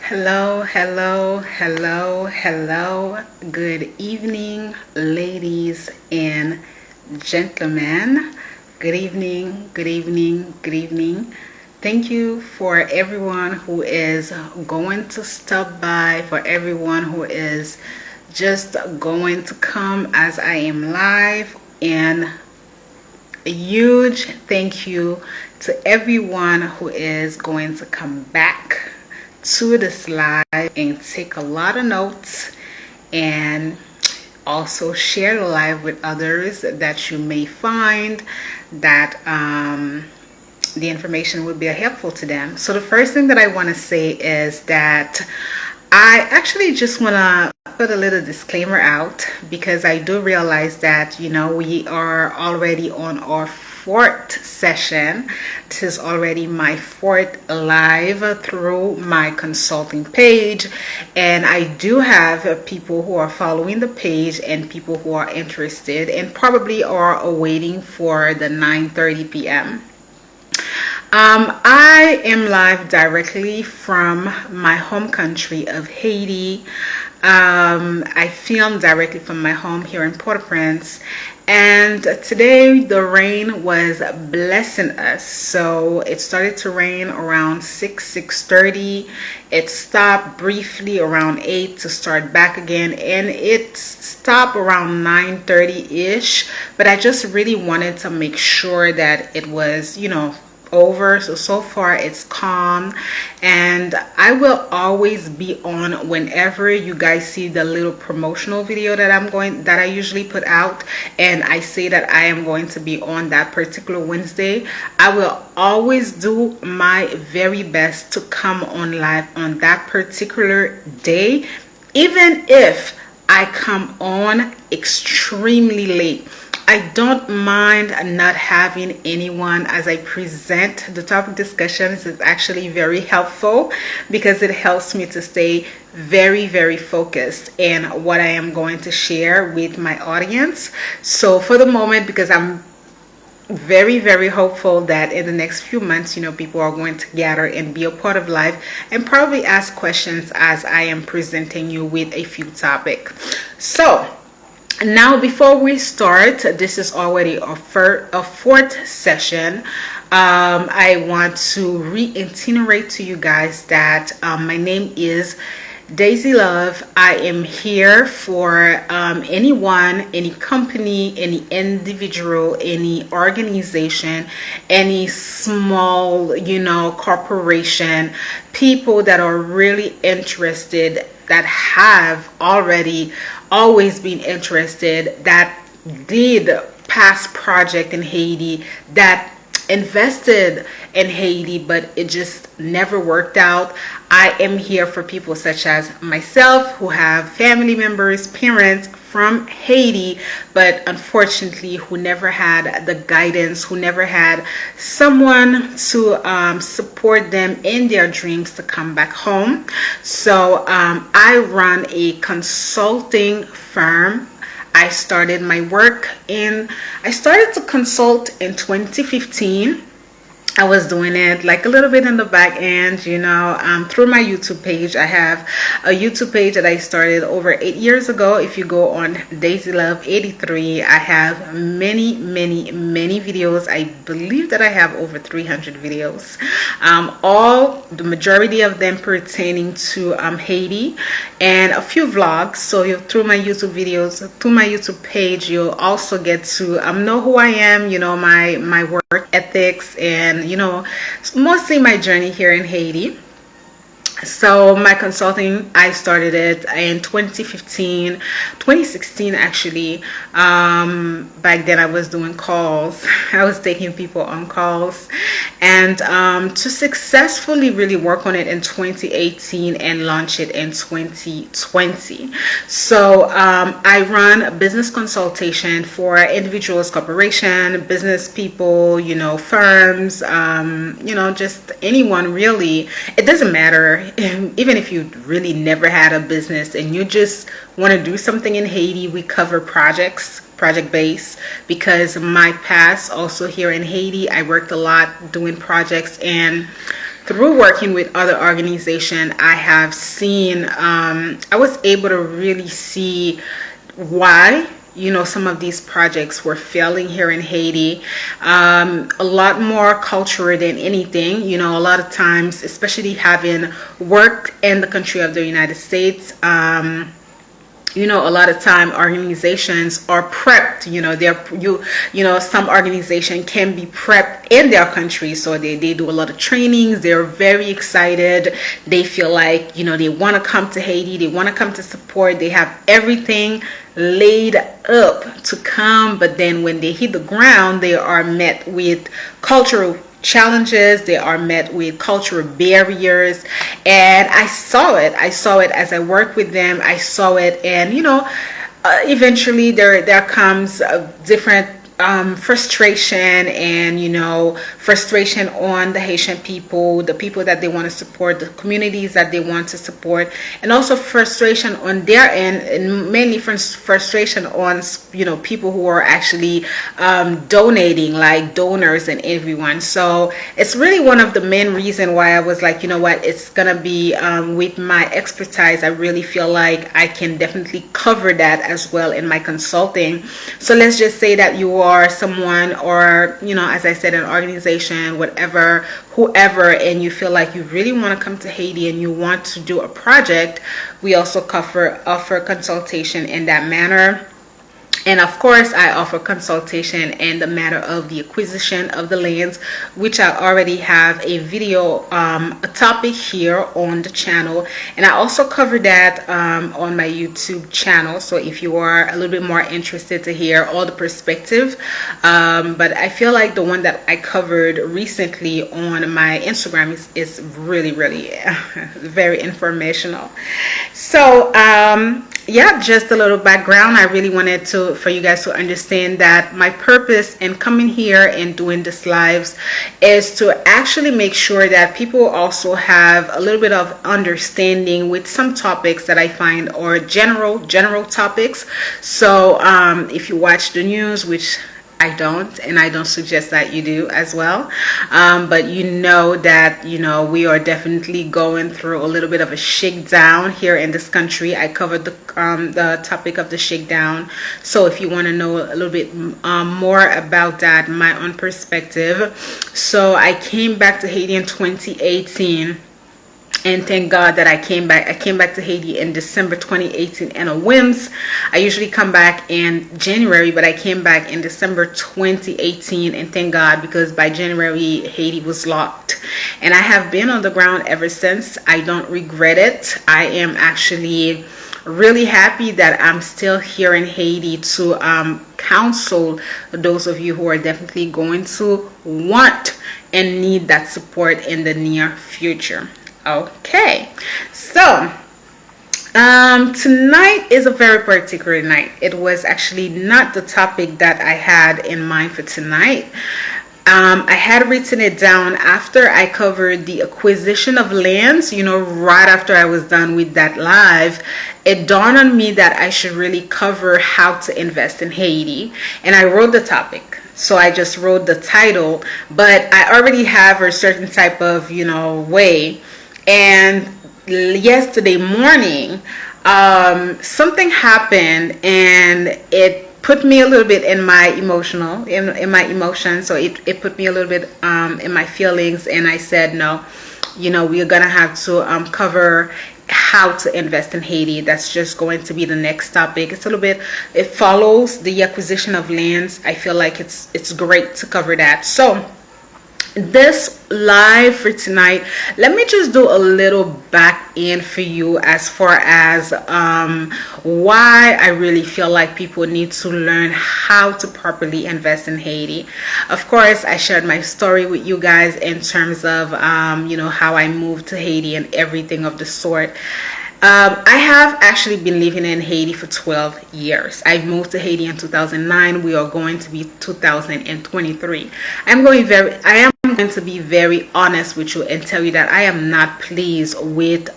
Hello, hello, hello, hello. Good evening, ladies and gentlemen. Good evening, good evening, good evening. Thank you for everyone who is going to stop by, for everyone who is just going to come as I am live, and a huge thank you to everyone who is going to come back to this live and take a lot of notes and also share the live with others that you may find that the information would be helpful to them. So the first thing that I want to say is that I actually just want to put a little disclaimer out, because I do realize that, we are already on our fourth session. This is already my fourth live through my consulting page, and I do have people who are following the page and people who are interested and probably are awaiting for the 9:30 p.m. I am live directly from my home country of Haiti. I filmed directly from my home here in Port-au-Prince, and today the rain was blessing us. So it started to rain around 6:30. It stopped briefly around 8 to start back again, and it stopped around 9:30-ish. But I just really wanted to make sure that it was, over. So far it's calm, and I will always be on whenever you guys see the little promotional video that I usually put out, and I say that I am going to be on that particular Wednesday. I will always do my very best to come on live on that particular day, even if I come on extremely late. I don't mind not having anyone as I present the topic discussions. It's actually very helpful because it helps me to stay very, very focused in what I am going to share with my audience. So for the moment, because I'm very, very hopeful that in the next few months, people are going to gather and be a part of life and probably ask questions as I am presenting you with a few topics. So now, before we start, this is already a fourth session. I want to reiterate to you guys that my name is Daisy Love. I am here for anyone, any company, any individual, any organization, any small, corporation, people that are really interested, that have already always been interested, that did past project in Haiti, that invested in Haiti, but it just never worked out. I am here for people such as myself who have family members, parents from Haiti, but unfortunately who never had the guidance, who never had someone to support them in their dreams to come back home. So I run a consulting firm. I started to consult in 2015. I was doing it like a little bit in the back end, through my YouTube page. I have a YouTube page that I started over 8 years ago. If you go on Daisy Love 83, I have many, many, many videos. I believe that I have over 300 videos, the majority of them pertaining to Haiti, and a few vlogs. So through my YouTube videos, through my YouTube page, you'll also get to know who I am, my work ethics, and mostly my journey here in Haiti. So my consulting, I started it in 2016 actually. Back then I was doing calls. I was taking people on calls, and to successfully really work on it in 2018 and launch it in 2020. So I run a business consultation for individuals, corporation, business people, firms, just anyone really. It doesn't matter. Even if you really never had a business and you just want to do something in Haiti, we cover project based, because my past also here in Haiti, I worked a lot doing projects, and through working with other organizations, I have seen, I was able to really see why some of these projects were failing here in Haiti. A lot more culture than anything. A lot of times, especially having worked in the country of the United States, a lot of time organizations are prepped. Some organization can be prepped in their country, so they do a lot of trainings. They're very excited. They feel like they want to come to Haiti. They want to come to support. They have everything laid up to come, but then when they hit the ground, they are met with cultural challenges. They are met with cultural barriers, and I saw it as I worked with them. I saw it, and eventually there comes a different frustration, and frustration on the Haitian people, the people that they want to support, the communities that they want to support, and also frustration on their end, and mainly frustration on people who are actually donating, like donors and everyone. So it's really one of the main reason why I was like, it's gonna be with my expertise. I really feel like I can definitely cover that as well in my consulting. So let's just say that you are someone, or as I said, an organization, whatever, whoever, and you feel like you really want to come to Haiti and you want to do a project, we also offer consultation in that manner. And of course, I offer consultation in the matter of the acquisition of the lands, which I already have a video, a topic here on the channel. And I also cover that on my YouTube channel. So if you are a little bit more interested to hear all the perspective, but I feel like the one that I covered recently on my Instagram is really, really very informational. So, yeah, just a little background. I really wanted for you guys to understand that my purpose in coming here and doing this lives is to actually make sure that people also have a little bit of understanding with some topics that I find are general topics. So if you watch the news, which I don't, and I don't suggest that you do as well, but that we are definitely going through a little bit of a shakedown here in this country. I covered the topic of the shakedown, so if you want to know a little bit more about that, my own perspective. So I came back to Haiti in 2018. And thank God that I came back. I came back to Haiti in December 2018 and a whims. I usually come back in January, but I came back in December 2018, and thank God, because by January Haiti was locked. And I have been on the ground ever since. I don't regret it. I am actually really happy that I'm still here in Haiti to counsel those of you who are definitely going to want and need that support in the near future. Okay, so tonight is a very particular night. It was actually not the topic that I had in mind for tonight. I had written it down after I covered the acquisition of lands, right after I was done with that live. It dawned on me that I should really cover how to invest in Haiti, and I wrote the topic. So I just wrote the title, but I already have a certain type of, way. And yesterday morning, something happened, and it put me a little bit in my emotional, in my emotions. So it put me a little bit in my feelings, and I said, no, we're gonna have to cover how to invest in Haiti. That's just going to be the next topic. It's a little bit, it follows the acquisition of lands. I feel like it's great to cover that. So this live for tonight, let me just do a little back end for you as far as why I really feel like people need to learn how to properly invest in Haiti. Of course, I shared my story with you guys in terms of how I moved to Haiti and everything of the sort. I have actually been living in Haiti for 12 years. I moved to Haiti in 2009. We are going to be 2023. I am going to be very honest with you and tell you that I am not pleased with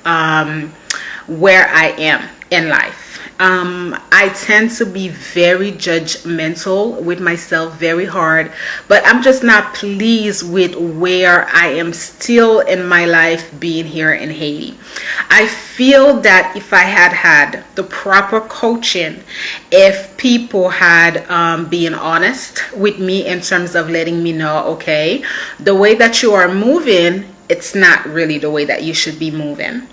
where I am in life. I tend to be very judgmental with myself, very hard, but I'm just not pleased with where I am still in my life being here in Haiti. I feel that if I had had the proper coaching, if people had been honest with me in terms of letting me know, okay, the way that you are moving, it's not really the way that you should be moving.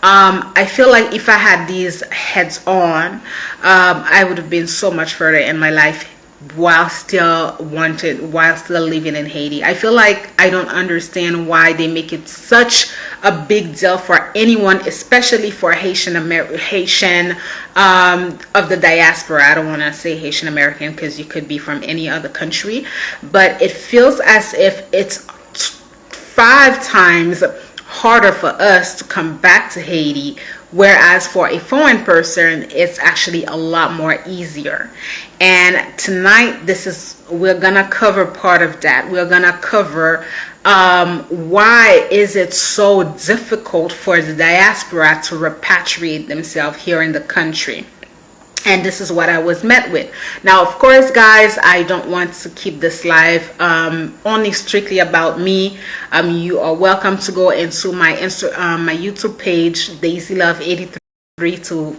I feel like if I had these heads on, I would have been so much further in my life while still living in Haiti. I feel like I don't understand why they make it such a big deal for anyone, especially for Haitian of the diaspora. I don't want to say Haitian American because you could be from any other country, but it feels as if it's 5 times harder for us to come back to Haiti, whereas for a foreign person it's actually a lot more easier. And tonight we're gonna cover part of that. We're gonna cover why is it so difficult for the diaspora to repatriate themselves here in the country. And this is what I was met with. Now, of course, guys, I don't want to keep this live only strictly about me. You are welcome to go into my my YouTube page, Daisy Love 83, to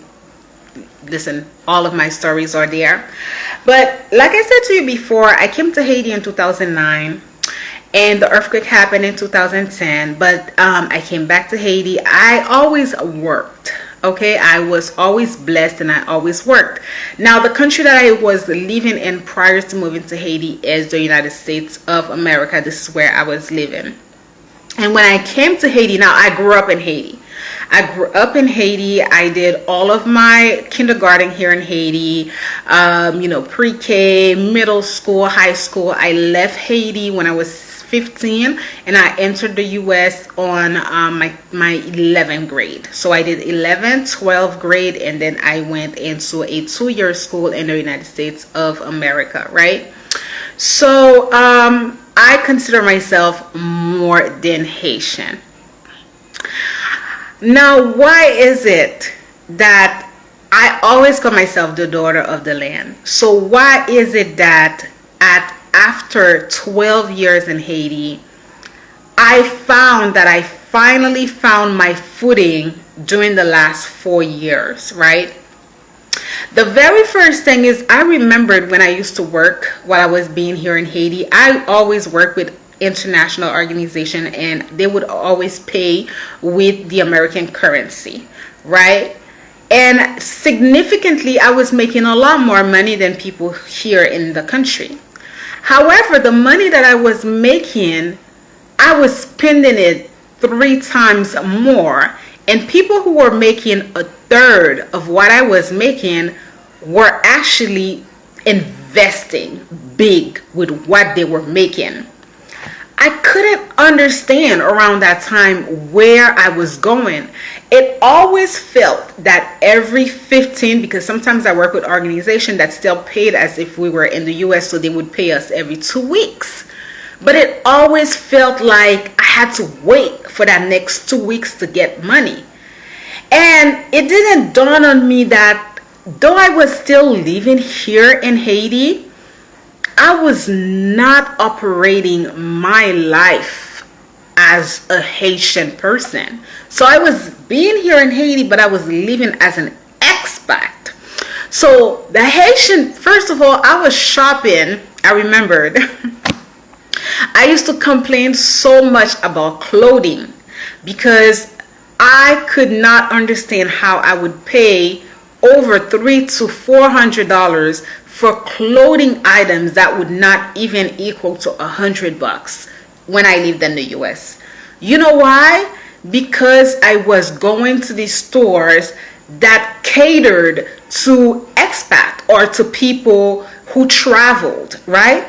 listen. All of my stories are there. But like I said to you before, I came to Haiti in 2009. And the earthquake happened in 2010. But I came back to Haiti. I always worked. Okay, I was always blessed and I always worked. Now, the country that I was living in prior to moving to Haiti is the United States of America. This is where I was living. And when I came to Haiti, now I grew up in Haiti. I did all of my kindergarten here in Haiti, pre-K, middle school, high school. I left Haiti when I was 15 and I entered the US on my 11th grade. So I did 11th, 12th grade, and then I went into a 2-year school in the United States of America, right? So I consider myself more than Haitian. Now, why is it that I always call myself the daughter of the land? So why is it that after 12 years in Haiti, I found that I finally found my footing during the last 4 years, right? The very first thing is, I remembered when I used to work while I was being here in Haiti, I always worked with international organization and they would always pay with the American currency, right? And significantly, I was making a lot more money than people here in the country. However, the money that I was making, I was spending it 3 times more. And people who were making 1/3 of what I was making were actually investing big with what they were making. I couldn't understand around that time where I was going. It always felt that every 15, because sometimes I work with organizations that still paid as if we were in the US, so they would pay us every 2 weeks. But it always felt like I had to wait for that next 2 weeks to get money. And it didn't dawn on me that though I was still living here in Haiti, I was not operating my life as a Haitian person. So I was being here in Haiti, but I was living as an expat. So the Haitian, first of all, I was shopping. I remembered. I used to complain so much about clothing because I could not understand how I would pay over $300 to $400 for clothing items that would not even equal to $100 when I lived in the US. You know why? Because I was going to these stores that catered to expat or to people who traveled, right?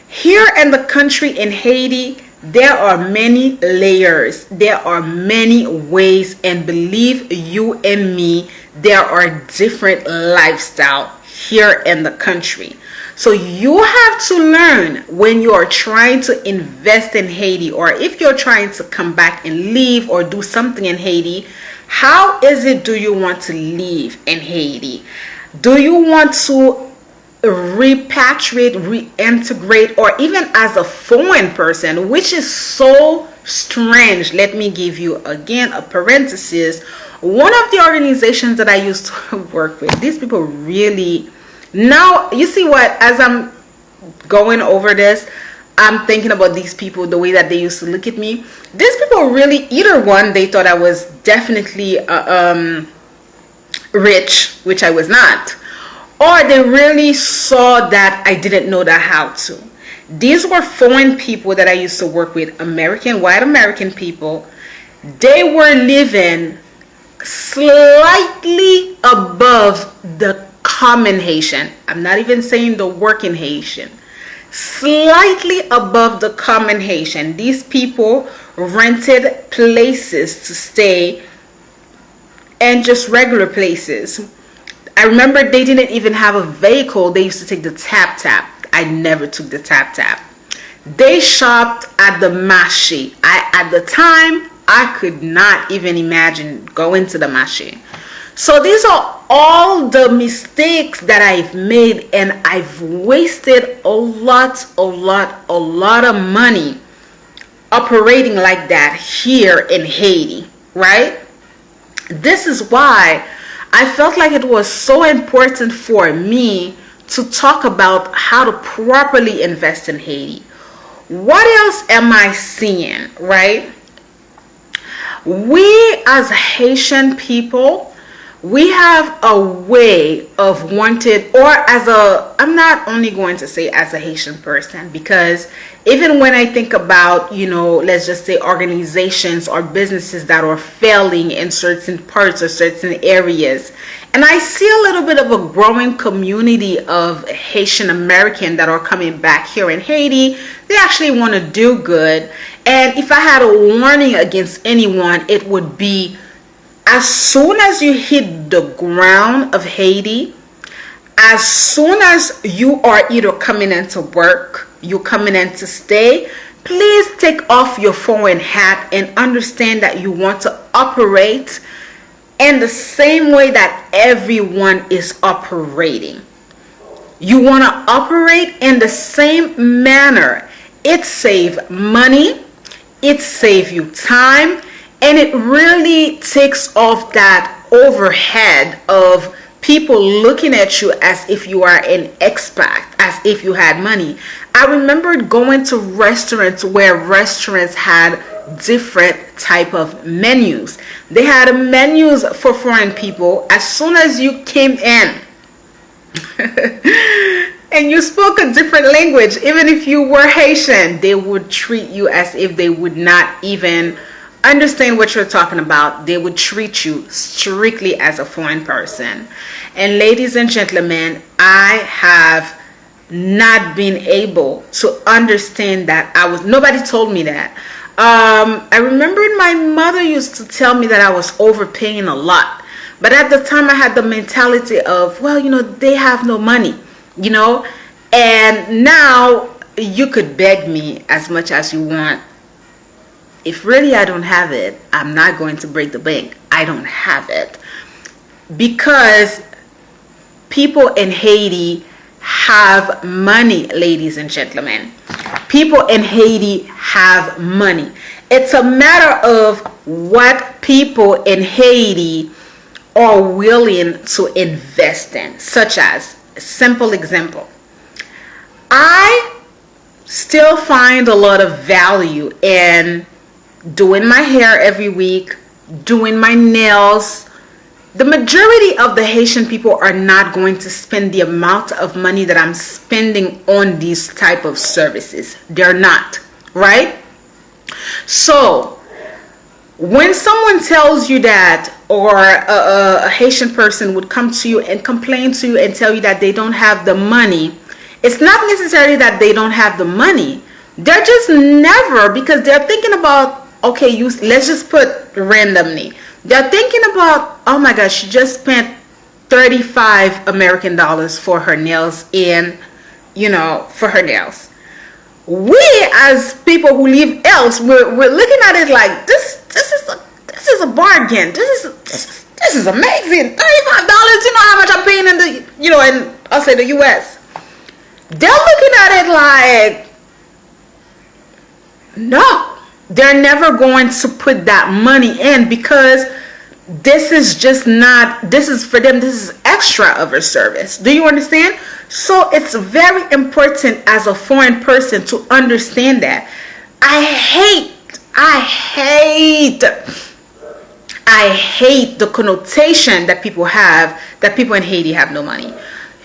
Here in the country in Haiti, there are many layers, there are many ways, and believe you and me, there are different lifestyle here in the country. So you have to learn when you are trying to invest in Haiti, or if you're trying to come back and live or do something in Haiti, how is it do you want to live in Haiti? Do you want to repatriate, reintegrate, or even as a foreign person, which is so strange? Let me give you again a parenthesis. One of the organizations that I used to work with, these people really, now you see what, as I'm going over this, I'm thinking about these people, the way that they used to look at me. These people really, either one, they thought I was definitely rich, which I was not, or they really saw that I didn't know that how to. These were foreign people that I used to work with, white American people. They were living slightly above the common Haitian. I'm not even saying the working Haitian. Slightly above the common Haitian. These people rented places to stay, and just regular places. I remember they didn't even have a vehicle. They used to take the tap. I never took the tap. They shopped at the marché. At the time, I could not even imagine going to the marché. So these are all the mistakes that I've made, and I've wasted a lot of money operating like that here in Haiti, right? This is why I felt like it was so important for me to talk about how to properly invest in Haiti. What else am I seeing, right? We as Haitian people, we have a way of wanting, or I'm not only going to say as a Haitian person, because even when I think about, let's just say organizations or businesses that are failing in certain parts or certain areas, and I see a little bit of a growing community of Haitian American that are coming back here in Haiti. They actually want to do good. And if I had a warning against anyone, it would be, as soon as you hit the ground of Haiti, as soon as you are either coming in to work, you're coming in to stay, please take off your foreign hat and understand that you want to operate in the same way that everyone is operating. You want to operate in the same manner. It saves money, it saves you time, and it really takes off that overhead of people looking at you as if you are an expat, as if you had money. I remember going to restaurants where restaurants had different type of menus. They had menus for foreign people. As soon as you came in and you spoke a different language, even if you were Haitian, they would treat you as if they would not even understand what you're talking about. They would treat you strictly as a foreign person. And ladies and gentlemen, I have not been able to understand that. Nobody told me that. I remember my mother used to tell me that I was overpaying a lot. But at the time I had the mentality of, well, they have no money, and now you could beg me as much as you want. If really I don't have it, I'm not going to break the bank. I don't have it. Because people in Haiti have money, ladies and gentlemen. People in Haiti have money. It's a matter of what people in Haiti are willing to invest in. Such as, a simple example, I still find a lot of value in doing my hair every week, doing my nails. The majority of the Haitian people are not going to spend the amount of money that I'm spending on these type of services. They're not, right? So when someone tells you that, or a Haitian person would come to you and complain to you and tell you that they don't have the money, it's not necessarily that they don't have the money. They're just never, because they're thinking about, okay, let's just put randomly. They're thinking about, oh my gosh, she just spent $35 American for her nails in, for her nails. We as people who live else, we're looking at it like this is a bargain. This is amazing. $35. You know how much I'm paying in the in, I'll say, the US. They're looking at it like, no, they're never going to put that money in, because this is just not, this is for them, this is extra of a service. Do you understand? So it's very important as a foreign person to understand that. I hate the connotation that people have, that people in Haiti have no money.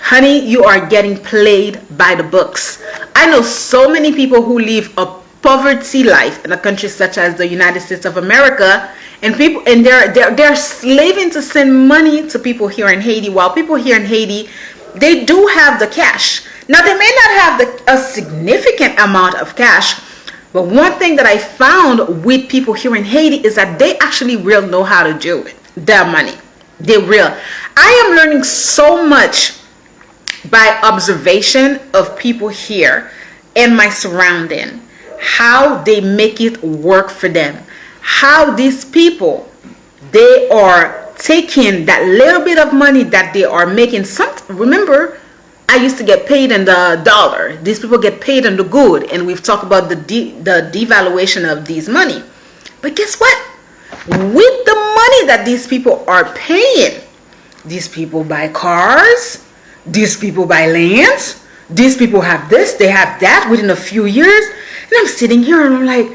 Honey, you are getting played by the books. I know so many people who live a poverty life in a country such as the United States of America, and they're slaving to send money to people here in Haiti, while people here in Haiti, they do have the cash. Now, they may not have a significant amount of cash, but one thing that I found with people here in Haiti is that they actually really know how to do it. Their money. They real. I am learning so much by observation of people here and my surrounding, how they make it work for them, how these people, they are taking that little bit of money that they are making. Remember, I used to get paid in the dollar. These people get paid in the good, and we've talked about the devaluation of these money. But guess what? With the money that these people are paying, these people buy cars, these people buy lands, these people have this, they have that within a few years. And I'm sitting here and I'm like,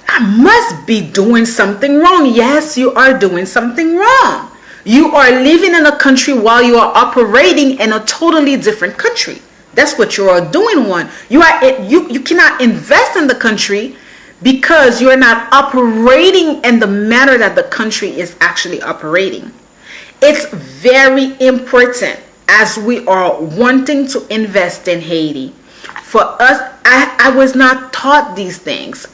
I must be doing something wrong. Yes, you are doing something wrong. You are living in a country while you are operating in a totally different country. That's what you are doing. You cannot invest in the country because you're not operating in the manner that the country is actually operating. It's very important, as we are wanting to invest in Haiti. For us, I was not taught these things.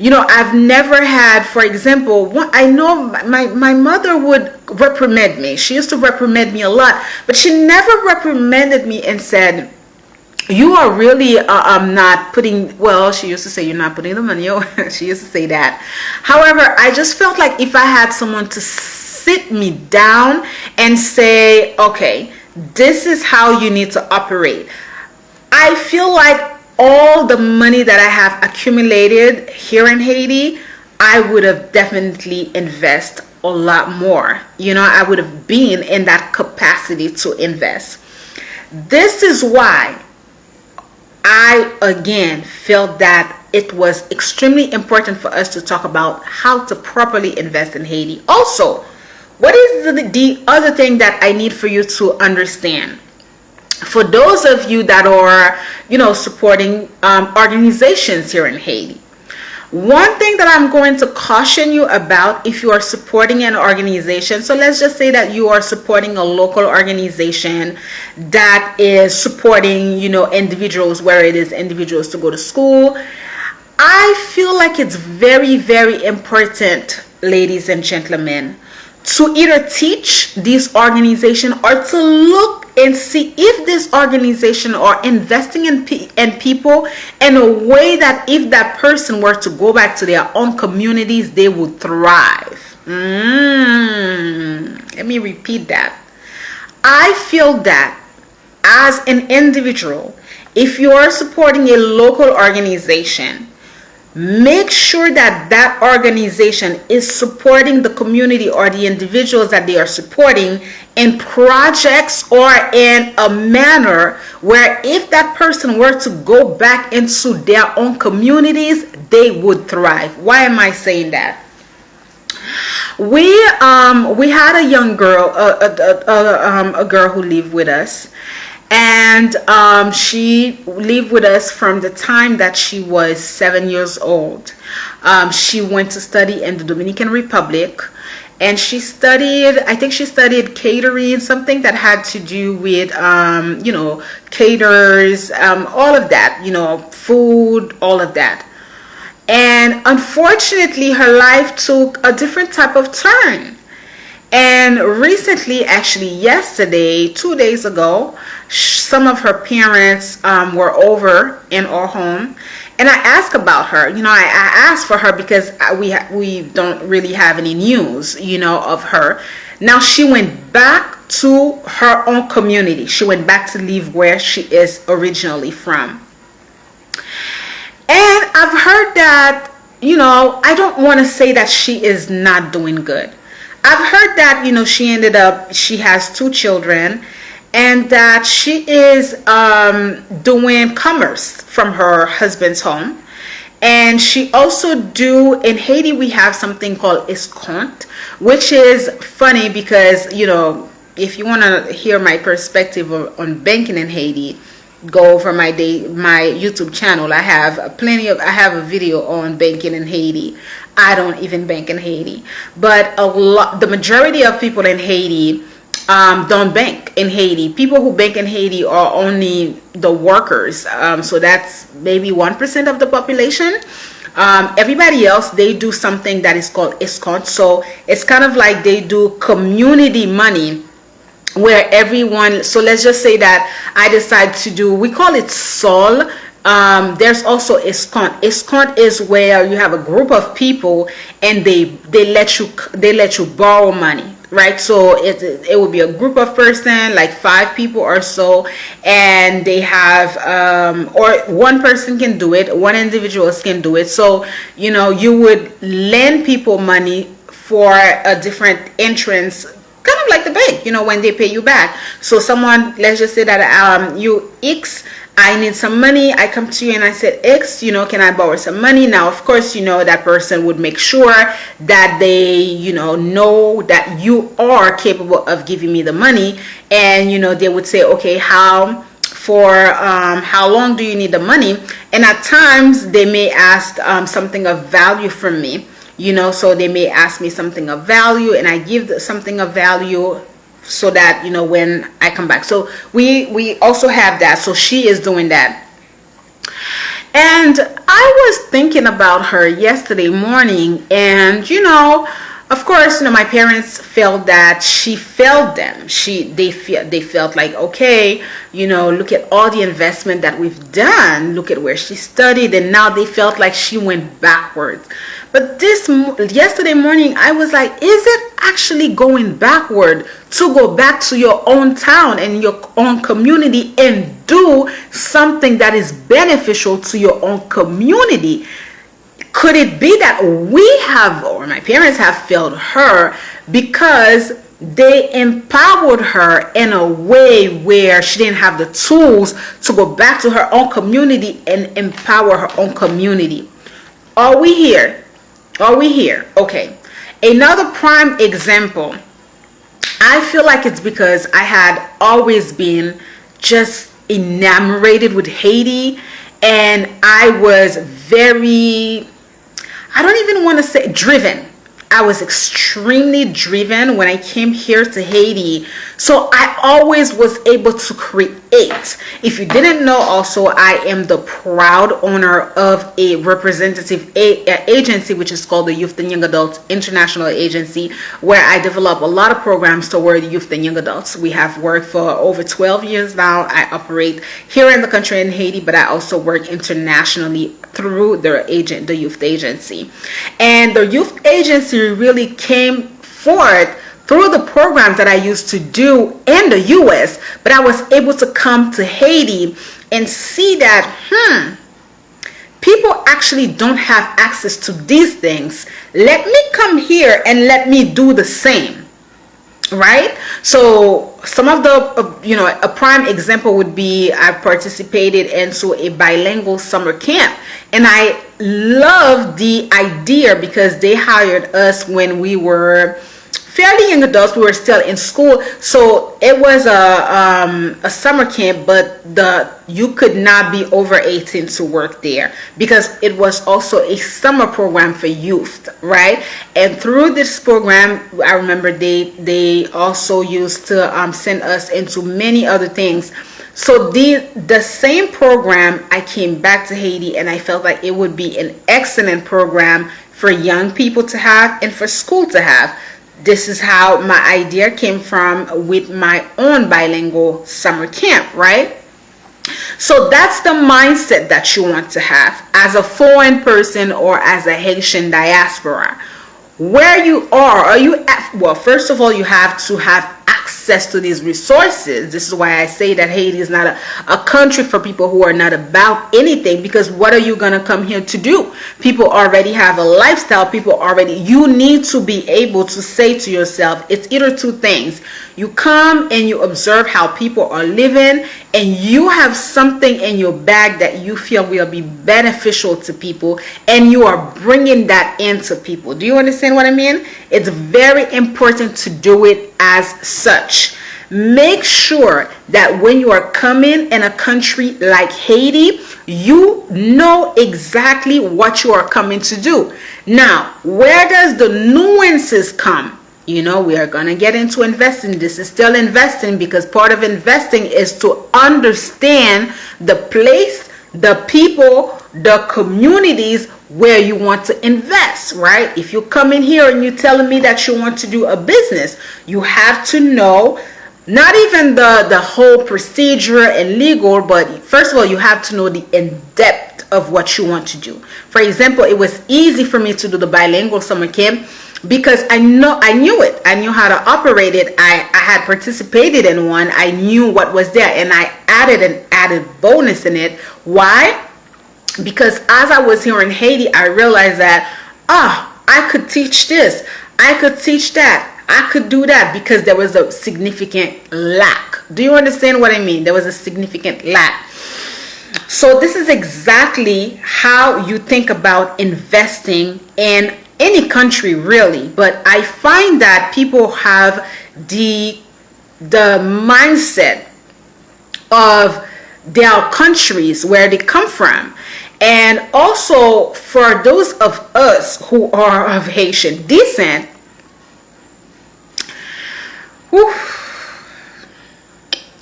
I've never had, for example, I know my mother would reprimand me. She used to reprimand me a lot, but she never reprimanded me and said, you are really not putting, well, she used to say, you're not putting the money away. She used to say that. However, I just felt like if I had someone to sit me down and say, okay, this is how you need to operate. I feel like all the money that I have accumulated here in Haiti, I would have definitely invested a lot more. I would have been in that capacity to invest. This is why I, again, felt that it was extremely important for us to talk about how to properly invest in Haiti. Also, what is the other thing that I need for you to understand? For those of you that are, supporting organizations here in Haiti, one thing that I'm going to caution you about, if you are supporting an organization, so let's just say that you are supporting a local organization that is supporting, individuals, where it is individuals to go to school. I feel like it's very, very important, ladies and gentlemen, to either teach this organization or to look and see if this organization are investing in people in a way that if that person were to go back to their own communities, they would thrive. Let me repeat that. I feel that as an individual, if you are supporting a local organization, make sure that that organization is supporting the community or the individuals that they are supporting in projects or in a manner where if that person were to go back into their own communities, they would thrive. Why am I saying that? We had a young girl, a girl who lived with us. And she lived with us from the time that she was 7 years old. She went to study in the Dominican Republic, and she studied, I think she studied catering, something that had to do with, caterers, all of that, food, all of that. And unfortunately, her life took a different type of turn. And recently, actually yesterday, 2 days ago, some of her parents were over in our home, and I asked about her. I asked for her because we don't really have any news, of her. Now she went back to her own community. She went back to live where she is originally from. And I've heard that, I don't want to say that she is not doing good. I've heard that, she has 2 children, and that she is doing commerce from her husband's home. And she also in Haiti, we have something called escompte, which is funny because, if you want to hear my perspective on banking in Haiti, go over my YouTube channel. I have a video on banking in Haiti. I don't even bank in Haiti, but the majority of people in Haiti don't bank in Haiti. People who bank in Haiti are only the workers. So that's maybe 1% of the population. Everybody else, they do something that is called escompte. So it's kind of like they do community money, where everyone, so let's just say that I decide to do, we call it sol. There's also escompte. Escompte is where you have a group of people and they let you borrow money, right? So it would be a group of person, like 5 people or so, and they have or one person can do it, one individual can do it. So you would lend people money for a different entrance, kind of like the bank, when they pay you back. So someone, let's just say that you X, I need some money. I come to you and I said, X, can I borrow some money? Now, of course, that person would make sure that they, know that you are capable of giving me the money. And, they would say, okay, how long do you need the money? And at times they may ask something of value from me. So they may ask me something of value, and I give something of value so that, when I come back. So we also have that. So she is doing that. And I was thinking about her yesterday morning, and, of course, my parents felt that she failed them. They felt like, okay, look at all the investment that we've done. Look at where she studied, and now they felt like she went backwards. But yesterday morning, I was like, is it actually going backward to go back to your own town and your own community and do something that is beneficial to your own community? Could it be that we have, or my parents have failed her because they empowered her in a way where she didn't have the tools to go back to her own community and empower her own community? Are we here? Okay. Another prime example. I feel like it's because I had always been just enamored with Haiti, and I was I don't even want to say driven. I was extremely driven when I came here to Haiti. So I always was able to create. If you didn't know, also, I am the proud owner of a representative agency, which is called the Youth and Young Adults International Agency, where I develop a lot of programs toward youth and young adults. We have worked for over 12 years now. I operate here in the country in Haiti, but I also work internationally through the youth agency. And the youth agency really came forth through the programs that I used to do in the US, but I was able to come to Haiti and see that people actually don't have access to these things. Let me come here and let me do the same, right? So some of the a prime example would be I participated into a bilingual summer camp, and I love the idea because they hired us when we were fairly young adults. We were still in school, so it was a summer camp, but you could not be over 18 to work there because it was also a summer program for youth, right? And through this program, I remember they also used to send us into many other things. So the same program, I came back to Haiti, and I felt like it would be an excellent program for young people to have and for school to have. This is how my idea came from with my own bilingual summer camp, right? So that's the mindset that you want to have as a foreign person or as a Haitian diaspora. Where you are you at? Well, first of all, you have to have access to these resources. This is why I say that Haiti is not a country for people who are not about anything, because what are you going to come here to do? People already have a lifestyle. You need to be able to say to yourself, it's either two things. You come and you observe how people are living, and you have something in your bag that you feel will be beneficial to people, and you are bringing that into people. Do you understand what I mean? It's very important to do it as such. Make sure that when you are coming in a country like Haiti, you know exactly what you are coming to do. Now, where does the nuances come? You know, we are going to get into investing. This is still investing, because part of investing is to understand the place, the people, the communities where you want to invest, right? If you come in here and you're telling me that you want to do a business, you have to know not even the whole procedure and legal, but first of all, you have to know the in-depth of what you want to do. For example, it was easy for me to do the bilingual summer camp because I knew it. I knew how to operate it. I had participated in one. I knew what was there, and I added an added bonus in it. Why? Because as I was here in Haiti, I realized that I could teach this, I could teach that, I could do that, because there was a significant lack. Do you understand what I mean? There was a significant lack. So this is exactly how you think about investing in any country, really. But I find that people have the mindset of their countries, where they come from. And also, for those of us who are of Haitian descent,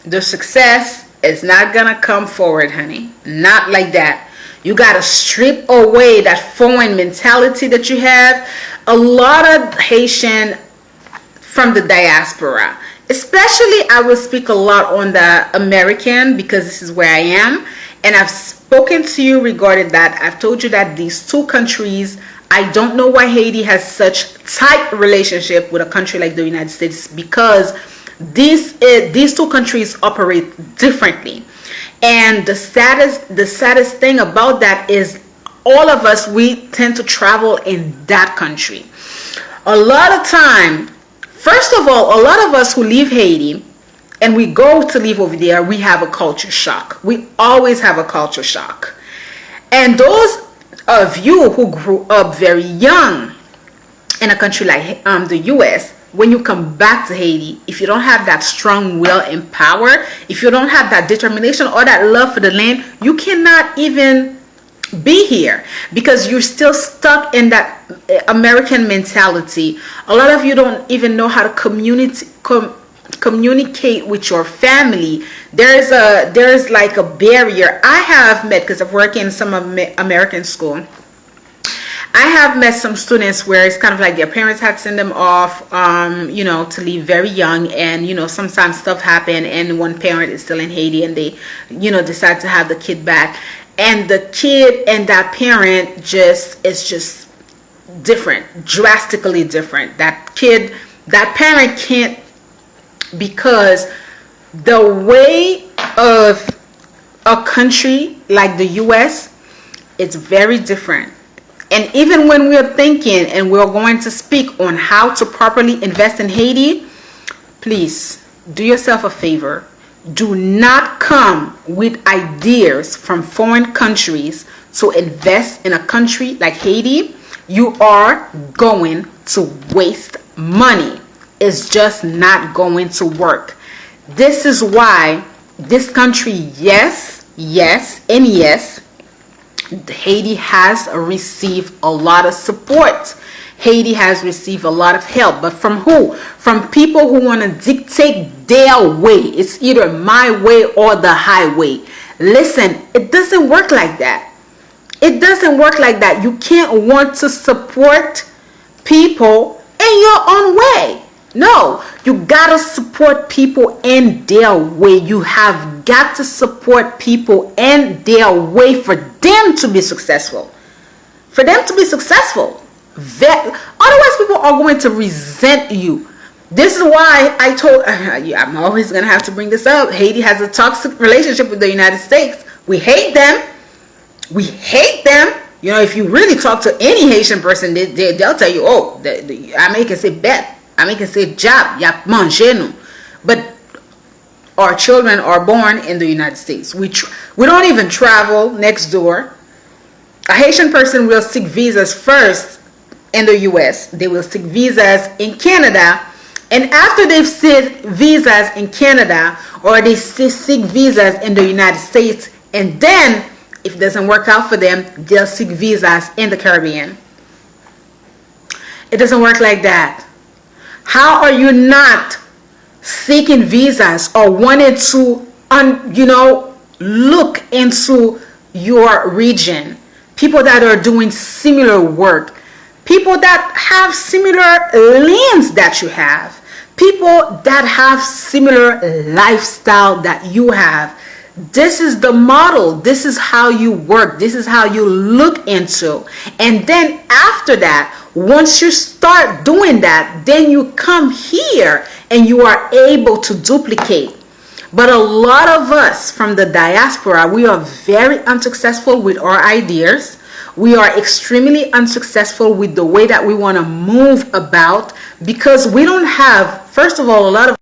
the success is not gonna come forward, honey. Not like that. You gotta strip away that foreign mentality that you have. A lot of Haitian from the diaspora, especially, I will speak a lot on the American, because this is where I am, and I've spoken to you regarding that. I've told you that these two countries, I don't know why Haiti has such tight relationship with a country like the United States, because these two countries operate differently. And the saddest thing about that is all of us, we tend to travel in that country. A lot of time, first of all, a lot of us who leave Haiti and we go to live over there, we have a culture shock. We always have a culture shock. And those of you who grew up very young in a country like the US, when you come back to Haiti, if you don't have that strong will and power, if you don't have that determination or that love for the land, you cannot even be here, because you're still stuck in that American mentality. A lot of you don't even know how to communicate with your family. There's like a barrier. I have met, because I've worked in some American school, I have met some students where it's kind of like their parents had sent them off, to leave very young, and sometimes stuff happen, and one parent is still in Haiti, and they, decide to have the kid back, and the kid and that parent is just different, drastically different. That parent can't, because the way of a country like the US, it's very different. And even when we're thinking and we're going to speak on how to properly invest in Haiti, please do yourself a favor. Do not come with ideas from foreign countries to invest in a country like Haiti. You are going to waste money. It's just not going to work. This is why this country, yes, and yes, Haiti has received a lot of support. Haiti has received a lot of help. But from who? From people who want to dictate their way. It's either my way or the highway. Listen, it doesn't work like that. It doesn't work like that. You can't want to support people in your own way. No, you gotta support people in their way. You have got to support people in their way for them to be successful. For them to be successful. Otherwise, people are going to resent you. This is why I told, I'm always going to have to bring this up. Haiti has a toxic relationship with the United States. We hate them. We hate them. You know, if you really talk to any Haitian person, they'll tell you, oh, I can say bet. I can say job. Ya manger nous. But our children are born in the United States. We don't even travel next door. A Haitian person will seek visas first in the US. They will seek visas in Canada. And after they've sought visas in Canada, or they seek visas in the United States, and then if it doesn't work out for them, they'll seek visas in the Caribbean. It doesn't work like that. How are you not seeking visas or wanting to, look into your region? People that are doing similar work, people that have similar lands that you have, people that have similar lifestyle that you have. This is the model. This is how you work. This is how you look into. And then after that, once you start doing that, then you come here and you are able to duplicate. But a lot of us from the diaspora, we are very unsuccessful with our ideas. We are extremely unsuccessful with the way that we want to move about, because we don't have, first of all, a lot of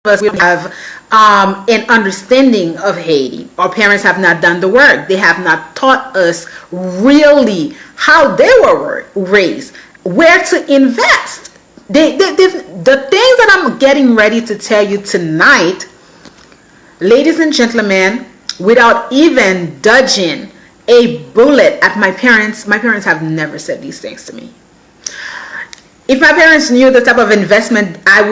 us, we have an understanding of Haiti. Our parents have not done the work. They have not taught us really how they were raised, where to invest. The things that I'm getting ready to tell you tonight, ladies and gentlemen, without even dodging a bullet at my parents have never said these things to me. If my parents knew the type of investment I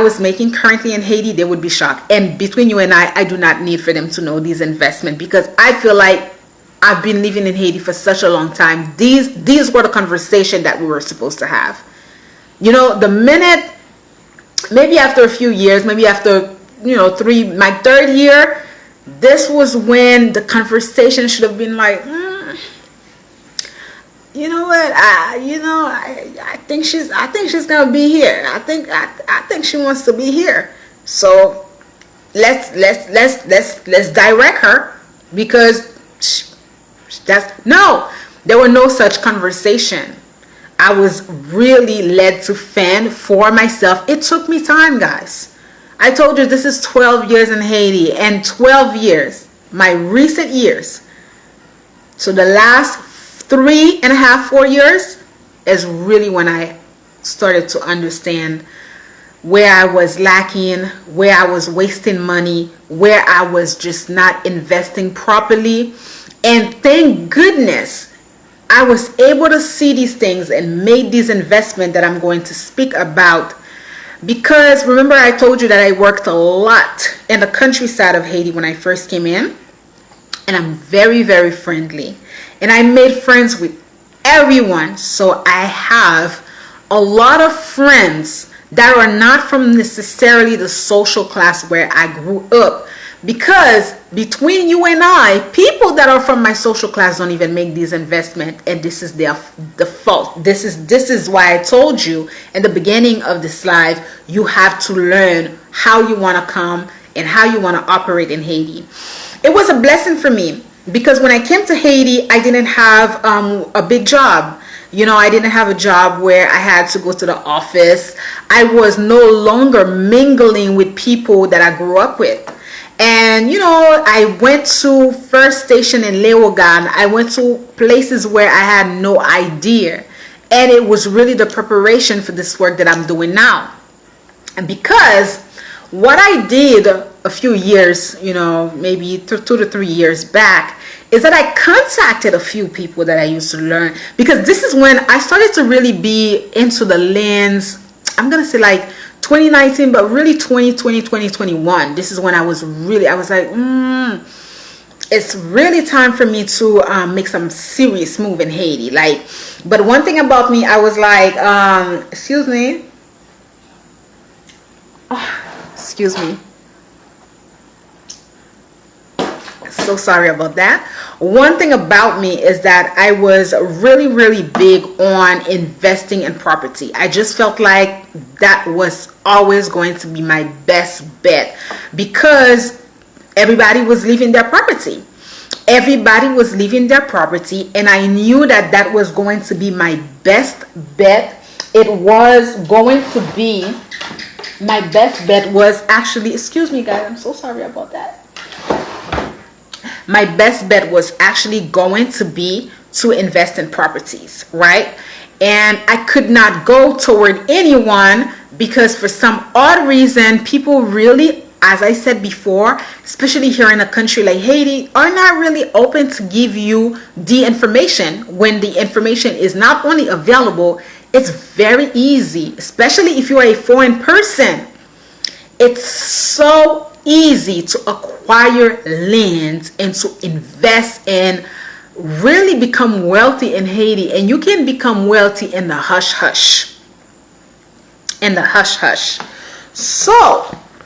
was making currently in Haiti, they would be shocked. And between you and I do not need for them to know these investments, because I feel like I've been living in Haiti for such a long time. These were the conversation that we were supposed to have. You know, the minute, maybe after a few years, maybe after, my third year, this was when the conversation should have been like, you know what? I think she's gonna be here. I think she wants to be here. So let's direct her, because there were no such conversation. I was really led to fend for myself. It took me time, guys. I told you this is 12 years in Haiti, and 12 years, my recent years. So the last 3.5, 4 years is really when I started to understand where I was lacking, where I was wasting money, where I was just not investing properly. And thank goodness I was able to see these things and make these investments that I'm going to speak about. Because remember, I told you that I worked a lot in the countryside of Haiti when I first came in. And I'm very, very friendly. And I made friends with everyone. So I have a lot of friends that are not from necessarily the social class where I grew up. Because between you and I, people that are from my social class don't even make these investments, and this is their fault. This is why I told you in the beginning of this live, you have to learn how you want to come and how you want to operate in Haiti. It was a blessing for me, because when I came to Haiti, I didn't have a big job. I didn't have a job where I had to go to the office. I was no longer mingling with people that I grew up with. And, I went to first station in Leogan. I went to places where I had no idea. And it was really the preparation for this work that I'm doing now. And because what I did a few years, maybe 2 to 3 years back, is that I contacted a few people that I used to learn. Because this is when I started to really be into the lens, I'm going to say like 2019, but really 2020, 2021. This is when I was like, it's really time for me to make some serious move in Haiti. Like, But one thing about me, I was like, excuse me. Excuse me. So sorry about that. One thing about me is that I was really, really big on investing in property. I just felt like that was always going to be my best bet because everybody was leaving their property. Everybody was leaving their property, and I knew that that was going to be my best bet. It was going to be my best bet was actually, excuse me guys, I'm so sorry about that. My best bet was actually going to be to invest in properties, right? And I could not go toward anyone because for some odd reason, people really, as I said before, especially here in a country like Haiti, are not really open to give you the information when the information is not only available, it's very easy, especially if you're a foreign person. It's so easy to acquire land and to invest and really become wealthy in Haiti. And you can become wealthy in the hush hush. In the hush hush. So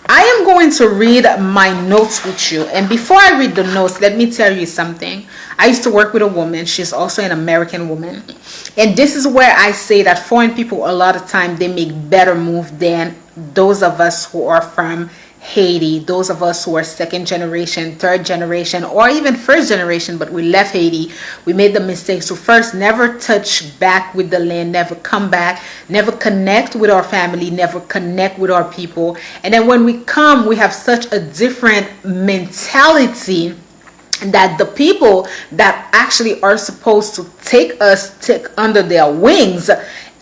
I am going to read my notes with you. And before I read the notes, let me tell you something. I used to work with a woman. She's also an American woman. And this is where I say that foreign people, a lot of time, they make better moves than those of us who are from Haiti, those of us who are second generation, third generation, or even first generation, but we left Haiti. We made the mistake to first never touch back with the land, never come back, never connect with our family, never connect with our people. And then when we come, we have such a different mentality that the people that actually are supposed to take under their wings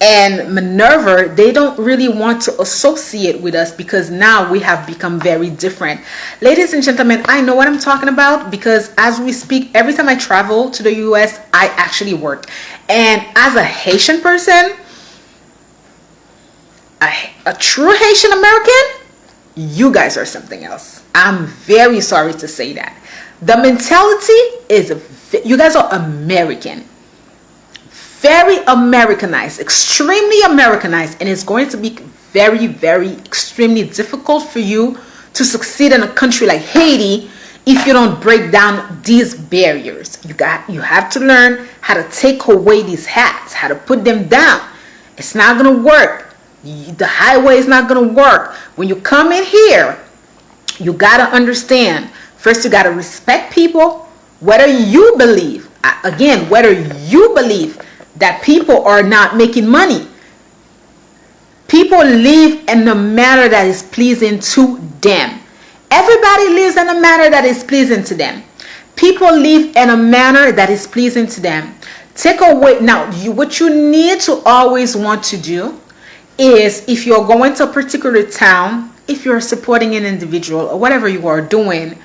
and maneuver, they don't really want to associate with us because now we have become very different. Ladies and gentlemen, I know what I'm talking about because as we speak, every time I travel to the US, I actually work. And as a Haitian person, a true Haitian American, you guys are something else. I'm very sorry to say that. The mentality is, you guys are American. Very Americanized, extremely Americanized, and it's going to be very, very extremely difficult for you to succeed in a country like Haiti if you don't break down these barriers. You have to learn how to take away these hats, how to put them down. It's not going to work. The highway is not going to work. When you come in here, you got to understand. First, you got to respect people, whether you believe, again, whether you believe that people are not making money. People live in a manner that is pleasing to them. Everybody lives in a manner that is pleasing to them. People live in a manner that is pleasing to them. Take away, now, what you need to always want to do is, if you're going to a particular town, if you're supporting an individual or whatever you are doing,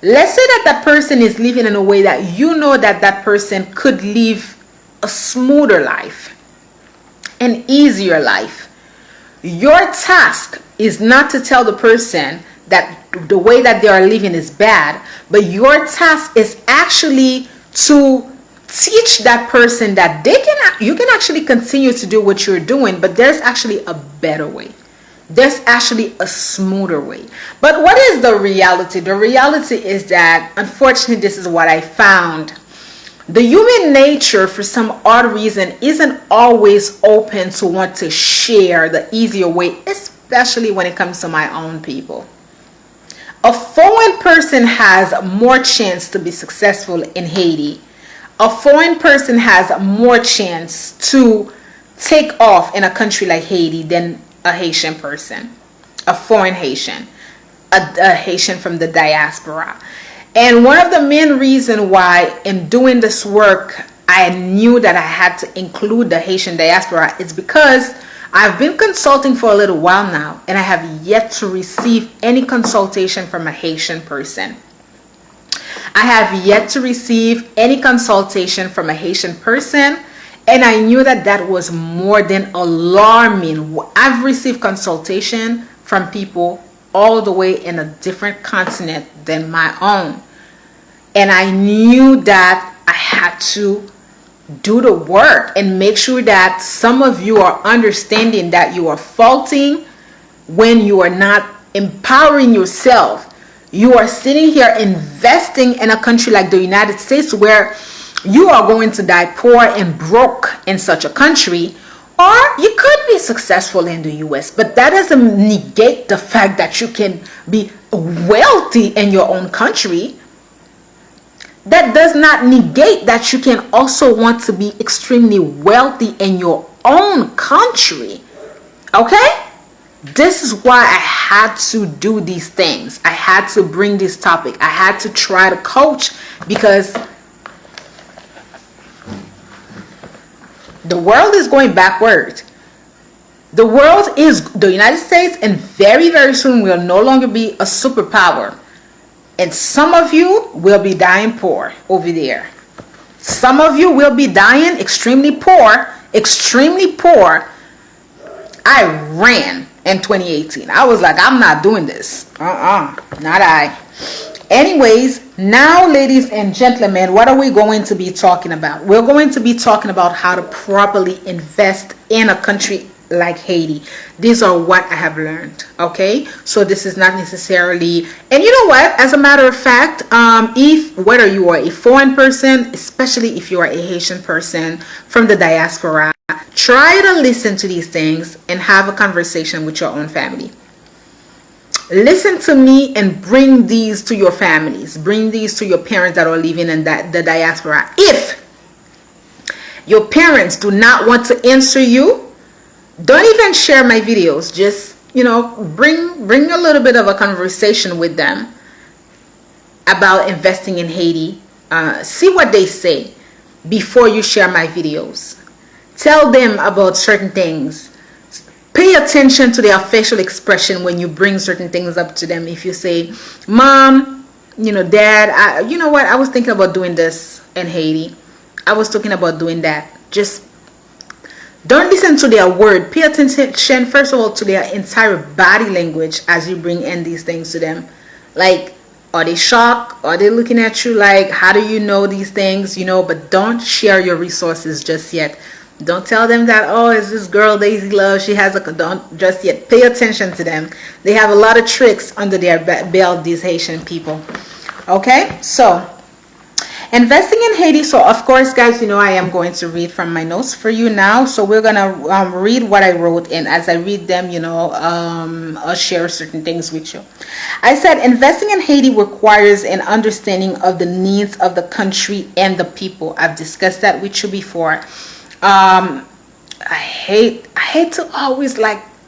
let's say that that person is living in a way that you know that that person could live a smoother life, an easier life. Your task is not to tell the person that the way that they are living is bad, but your task is actually to teach that person that you can actually continue to do what you're doing, but there's actually a better way. There's actually a smoother way. But what is the reality? The reality is that, unfortunately, this is what I found. The human nature, for some odd reason, isn't always open to want to share the easier way, especially when it comes to my own people. A foreign person has more chance to be successful in Haiti. A foreign person has more chance to take off in a country like Haiti than a Haitian person, a foreign Haitian, a Haitian from the diaspora. And one of the main reasons why in doing this work, I knew that I had to include the Haitian diaspora is because I've been consulting for a little while now, and I have yet to receive any consultation from a Haitian person. I have yet to receive any consultation from a Haitian person, and I knew that that was more than alarming. I've received consultation from people all the way in a different continent than my own. And I knew that I had to do the work and make sure that some of you are understanding that you are faulting when you are not empowering yourself. You are sitting here investing in a country like the United States where you are going to die poor and broke in such a country, or you could be successful in the US, but that doesn't negate the fact that you can be wealthy in your own country. That does not negate that you can also want to be extremely wealthy in your own country. Okay? This is why I had to do these things. I had to bring this topic. I had to try to coach, because the world is going backward. The world is the United States, and very, very soon will no longer be a superpower. And some of you will be dying poor over there. Some of you will be dying extremely poor. Extremely poor. I ran in 2018. I was like, I'm not doing this. Not I. Anyways, now, ladies and gentlemen, what are we going to be talking about? We're going to be talking about how to properly invest in a country like Haiti. These are what I have learned. Okay, so this is not necessarily, and you know what, as a matter of fact, if whether you are a foreign person, especially if you are a Haitian person from the diaspora, try to listen to these things and have a conversation with your own family. Listen to me and bring these to your families. Bring these to your parents that are living in the diaspora. If your parents do not want to answer you, don't even share my videos. Just, bring a little bit of a conversation with them about investing in Haiti. See what they say before you share my videos. Tell them about certain things. Pay attention to their facial expression when you bring certain things up to them. If you say, Mom, Dad, you know what? I was thinking about doing this in Haiti. I was talking about doing that. Just don't listen to their word. Pay attention, first of all, to their entire body language as you bring in these things to them. Like, are they shocked? Are they looking at you like, how do you know these things? But don't share your resources just yet. Don't tell them that, oh, is this girl Daisy Love? She has don't just yet. Pay attention to them. They have a lot of tricks under their belt, these Haitian people. Okay, so investing in Haiti. So of course, guys, I am going to read from my notes for you now. So we're gonna read what I wrote, and as I read them, I'll share certain things with you. I said investing in Haiti requires an understanding of the needs of the country and the people. I've discussed that with you before. I hate to always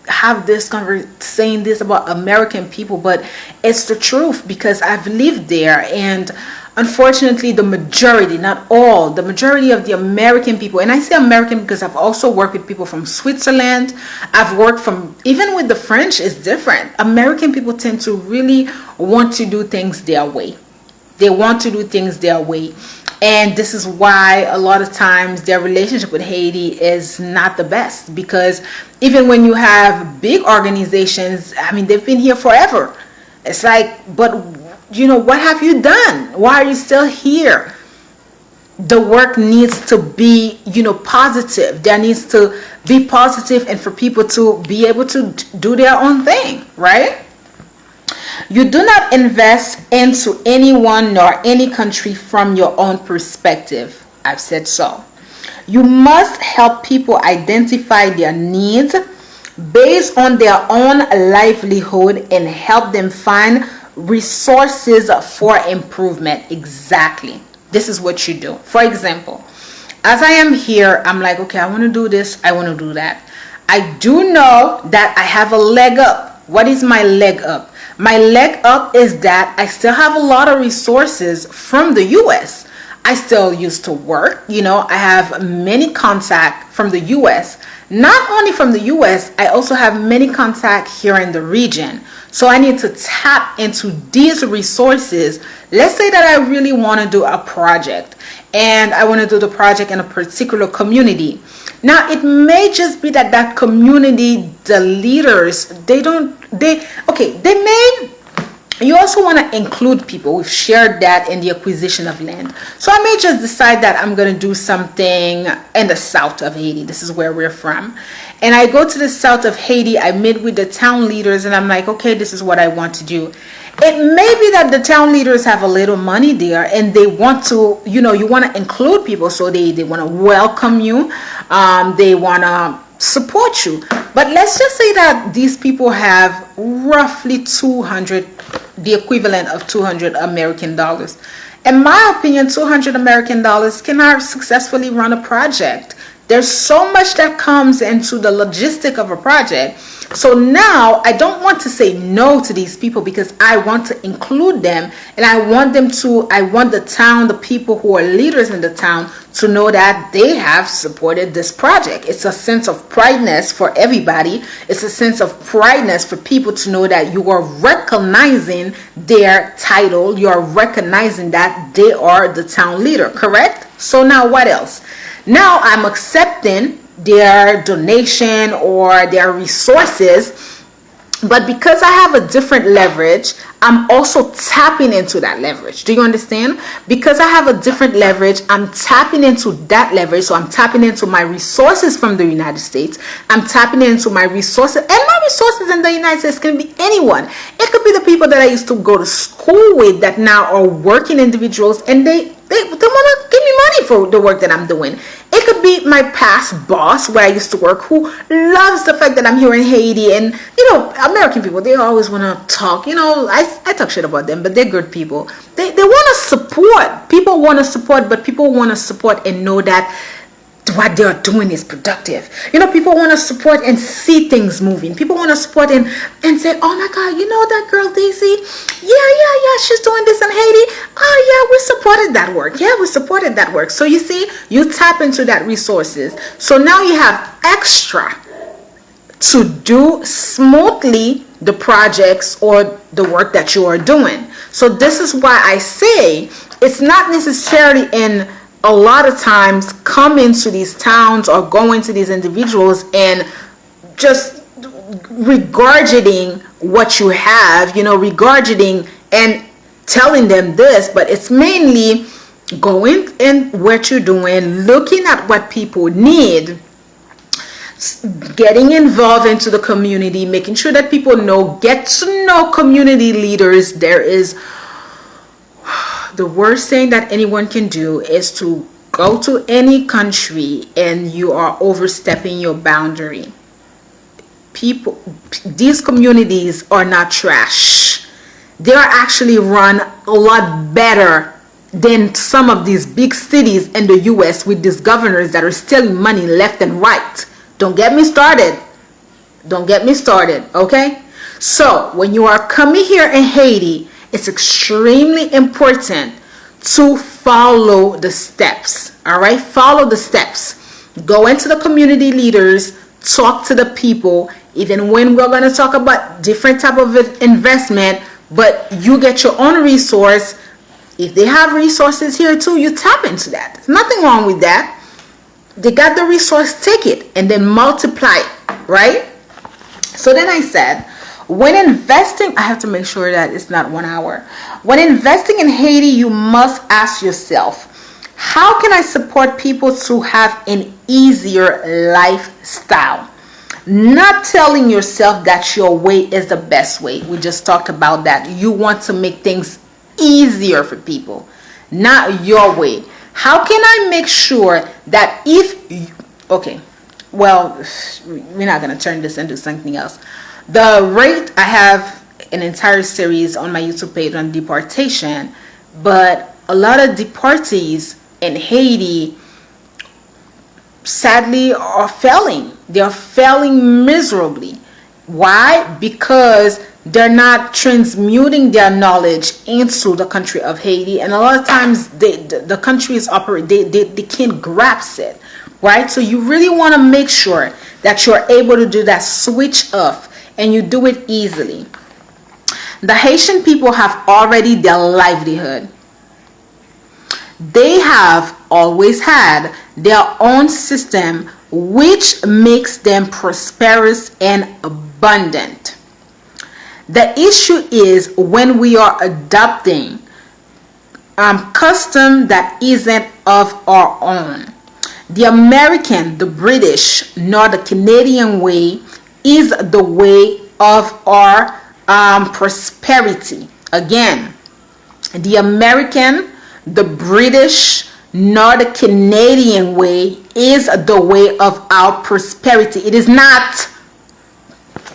have this saying this about American people, but it's the truth, because I've lived there, and unfortunately the majority, not all, the majority of the American people, and I say American because I've also worked with people from Switzerland. I've worked even with the French, it's different. American people tend to really want to do things their way. They want to do things their way. And this is why a lot of times their relationship with Haiti is not the best, because even when you have big organizations, they've been here forever. It's like, but what have you done? Why are you still here? The work needs to be, positive. There needs to be positive, and for people to be able to do their own thing, right? You do not invest into anyone nor any country from your own perspective. I've said so. You must help people identify their needs based on their own livelihood and help them find resources for improvement. Exactly. This is what you do. For example, as I am here, I'm like, okay, I want to do this. I want to do that. I do know that I have a leg up. What is my leg up? My leg up is that I still have a lot of resources from the US. I still used to work. I have many contacts from the US. Not only from the US, I also have many contacts here in the region. So I need to tap into these resources. Let's say that I really want to do a project, and I want to do the project in a particular community. Now, it may just be that community, the leaders, they may, You also want to include people. We've shared that in the acquisition of land. So I may just decide that I'm going to do something in the south of Haiti. This is where we're from. And I go to the south of Haiti. I meet with the town leaders and I'm like, okay, this is what I want to do. It may be that the town leaders have a little money there and they want to, you want to include people. So they want to welcome you. They want to support you. But let's just say that these people have roughly 200, the equivalent of 200 American dollars. In my opinion, 200 American dollars cannot successfully run a project. There's so much that comes into the logistic of a project. So now I don't want to say no to these people because I want to include them and I want the town, the people who are leaders in the town to know that they have supported this project. It's a sense of prideness for everybody. It's a sense of prideness for people to know that you are recognizing their title. You are recognizing that they are the town leader, correct? So now what else? Now I'm accepting their donation or their resources, but because I have a different leverage, I'm also tapping into that leverage. Do you understand? Because I have a different leverage, I'm tapping into that leverage. So I'm tapping into my resources from the United States. I'm tapping into my resources, and my resources in the United States can be anyone. It could be the people that I used to go to school with that now are working individuals, and they want to give me money for the work that I'm doing. It could be my past boss where I used to work who loves the fact that I'm here in Haiti. And, American people, they always want to talk. I talk shit about them, but they're good people. They want to support. People want to support, but people want to support and know that what they're doing is productive. People want to support and see things moving. People want to support and say, oh my God, that girl Daisy? Yeah, she's doing this in Haiti. Oh yeah, we supported that work. Yeah, we supported that work. So you see, you tap into that resources. So now you have extra to do smoothly the projects or the work that you are doing. So this is why I say it's not necessarily in a lot of times come into these towns or go into these individuals and just regurgitating what you have, regurgitating and telling them this, but it's mainly going in what you're doing, looking at what people need, getting involved into the community, making sure that people get to know community leaders. There is the worst thing that anyone can do is to go to any country and you are overstepping your boundary. These communities are not trash. They are actually run a lot better than some of these big cities in the US with these governors that are stealing money left and right. Don't get me started. Okay? So when you are coming here in Haiti, it's extremely important to follow the steps. All right? Follow the steps. Go into the community leaders, talk to the people, even when we're going to talk about different type of investment, but you get your own resource. If they have resources here too, you tap into that. There's nothing wrong with that. They got the resource, take it and then multiply it, right? So then I said, when investing, I have to make sure that it's not 1 hour. When investing in Haiti, you must ask yourself, how can I support people to have an easier lifestyle? Not telling yourself that your way is the best way. We just talked about that. You want to make things easier for people, not your way. How can I make sure that we're not going to turn this into something else. The rate, I have an entire series on my YouTube page on deportation, but a lot of deportees in Haiti sadly are failing. They are failing miserably. Why? Because they're not transmuting their knowledge into the country of Haiti, and a lot of times the country is they can't grasp it, right? So you really want to make sure that you're able to do that switch off and you do it easily. The Haitian people have already their livelihood. They have always had their own system which makes them prosperous and abundant. The issue is when we are adopting custom that isn't of our own. The American, the British, nor the Canadian way is the way of our prosperity. Again, the American, the British, nor the Canadian way is the way of our prosperity. It is not.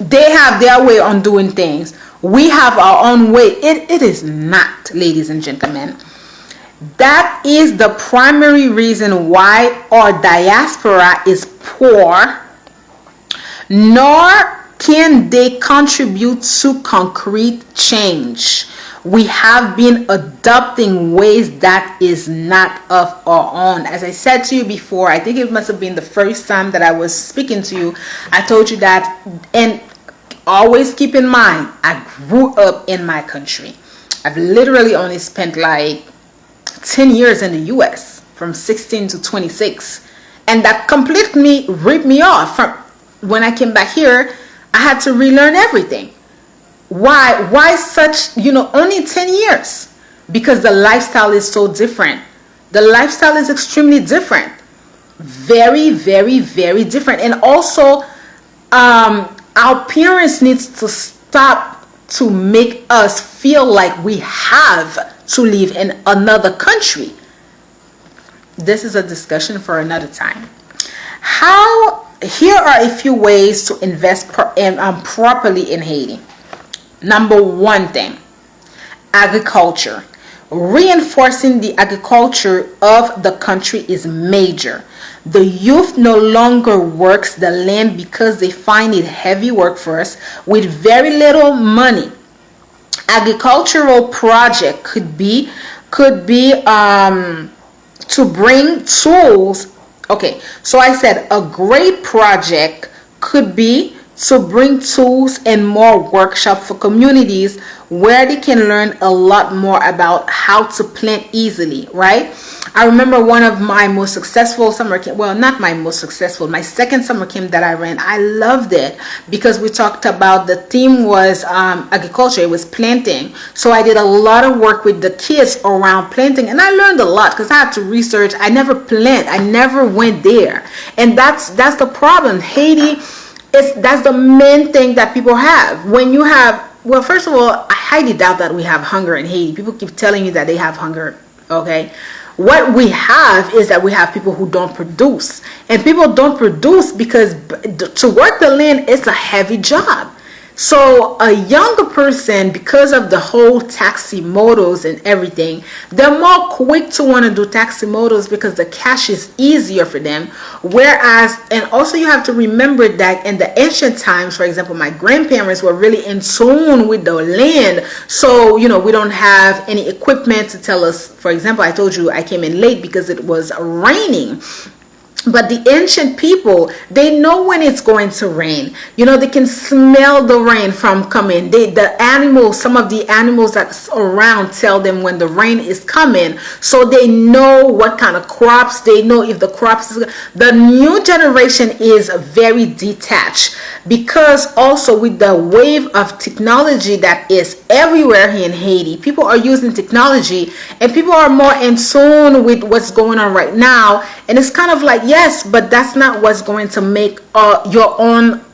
They have their way on doing things. We have our own way. It is not, ladies and gentlemen. That is the primary reason why our diaspora is poor, nor can they contribute to concrete change. We have been adopting ways that is not of our own. As I said to you before, I think it must have been the first time that I was speaking to you, I told you that, and always keep in mind, I grew up in my country. I've literally only spent like 10 years in the US, from 16 to 26, and that completely ripped me off. From when I came back here, I had to relearn everything. Why such, only 10 years? Because the lifestyle is so different. The lifestyle is extremely different. Very, very, very different. And also, our parents need to stop to make us feel like we have to live in another country. This is a discussion for another time. Here are a few ways to invest properly in Haiti. Number one thing, agriculture. Reinforcing the agriculture of the country is major. The youth no longer works the land because they find it heavy work first with very little money. Agricultural project could be to bring tools. Okay, so I said a great project could be to bring tools and more workshops for communities where they can learn a lot more about how to plant easily, right? I remember one of my most successful summer camp, well, not my most successful, my second summer camp that I ran. I loved it because we talked about, the theme was agriculture, it was planting. So I did a lot of work with the kids around planting, and I learned a lot because I had to research. I never went there. And that's the problem. Haiti, that's the main thing that people have. When you have, well, first of all, I highly doubt that we have hunger in Haiti. People keep telling you that they have hunger. Okay, what we have is that we have people who don't produce, and people don't produce because to work the land is a heavy job. So a younger person, because of the whole taxi motos and everything, they're more quick to want to do taxi motos because the cash is easier for them. Whereas, and also you have to remember that in the ancient times, for example, my grandparents were really in tune with the land. So, we don't have any equipment to tell us. For example, I told you I came in late because it was raining. But the ancient people, they know when it's going to rain. They can smell the rain from coming. Some of the animals that's around tell them when the rain is coming. So they know what kind of crops. They know if the crops is. The new generation is very detached, because also with the wave of technology that is everywhere here in Haiti, people are using technology and people are more in tune with what's going on right now. And it's kind of like, yes, but that's not what's going to make your own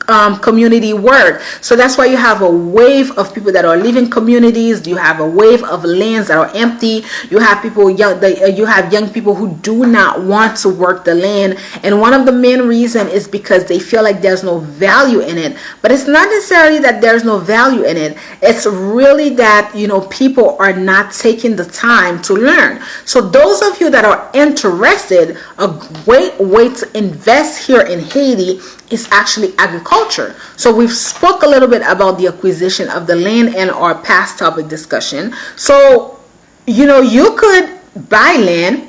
community work. So that's why you have a wave of people that are leaving communities. You have a wave of lands that are empty. You have you have young people who do not want to work the land, and one of the main reasons is because they feel like there's no value in it. But it's not necessarily that there's no value in it. It's really that people are not taking the time to learn. So those of you that are interested, a great way to invest here in Haiti is actually agriculture. So we've spoke a little bit about the acquisition of the land in our past topic discussion. So you could buy land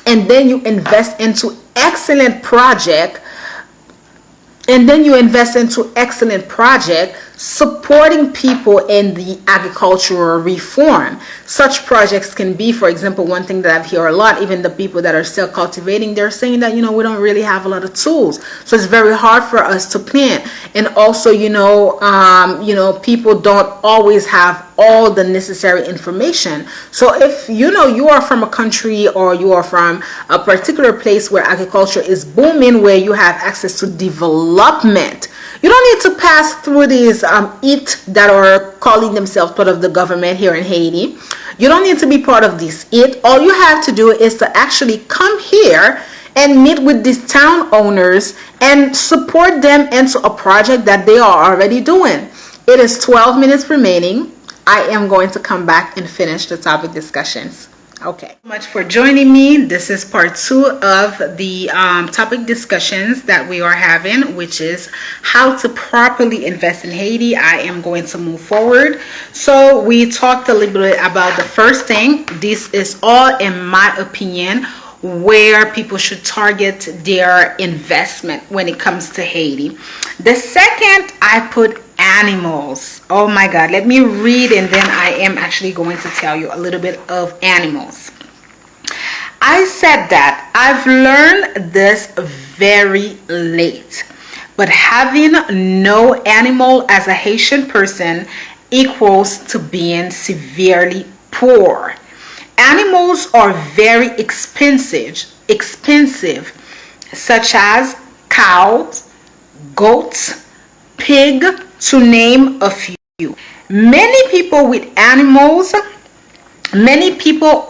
and then you invest into excellent project supporting people in the agricultural reform. Such projects can be, for example, one thing that I've heard a lot, even the people that are still cultivating, they're saying that, we don't really have a lot of tools. So it's very hard for us to plant. And also, people don't always have all the necessary information. So if you are from a country, or you are from a particular place where agriculture is booming, where you have access to development, you don't need to pass through these it that are calling themselves part of the government here in Haiti. You don't need to be part of this it. All you have to do is to actually come here and meet with these town owners and support them into a project that they are already doing. It is 12 minutes remaining. I am going to come back and finish the topic discussions. Okay. Thank you so much for joining me. This is part 2 of the topic discussions that we are having, which is how to properly invest in Haiti. I am going to move forward. So we talked a little bit about the first thing. This is all, in my opinion, where people should target their investment when it comes to Haiti. The second, I put animals. Oh my God, let me read, and then I am actually going to tell you a little bit of animals. I said that I've learned this very late, but having no animal as a Haitian person equals to being severely poor. Animals are very expensive, such as cows, goats, pig, to name a few. Many people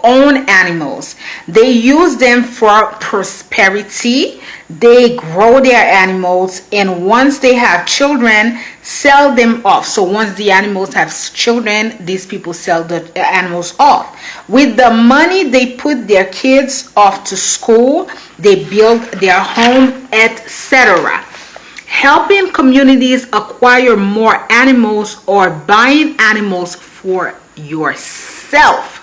own animals. They use them for prosperity. They grow their animals, and once they have children, sell them off. So once the animals have children, these people sell the animals off. With the money, they put their kids off to school, they build their home, etc. Helping communities acquire more animals, or buying animals for yourself.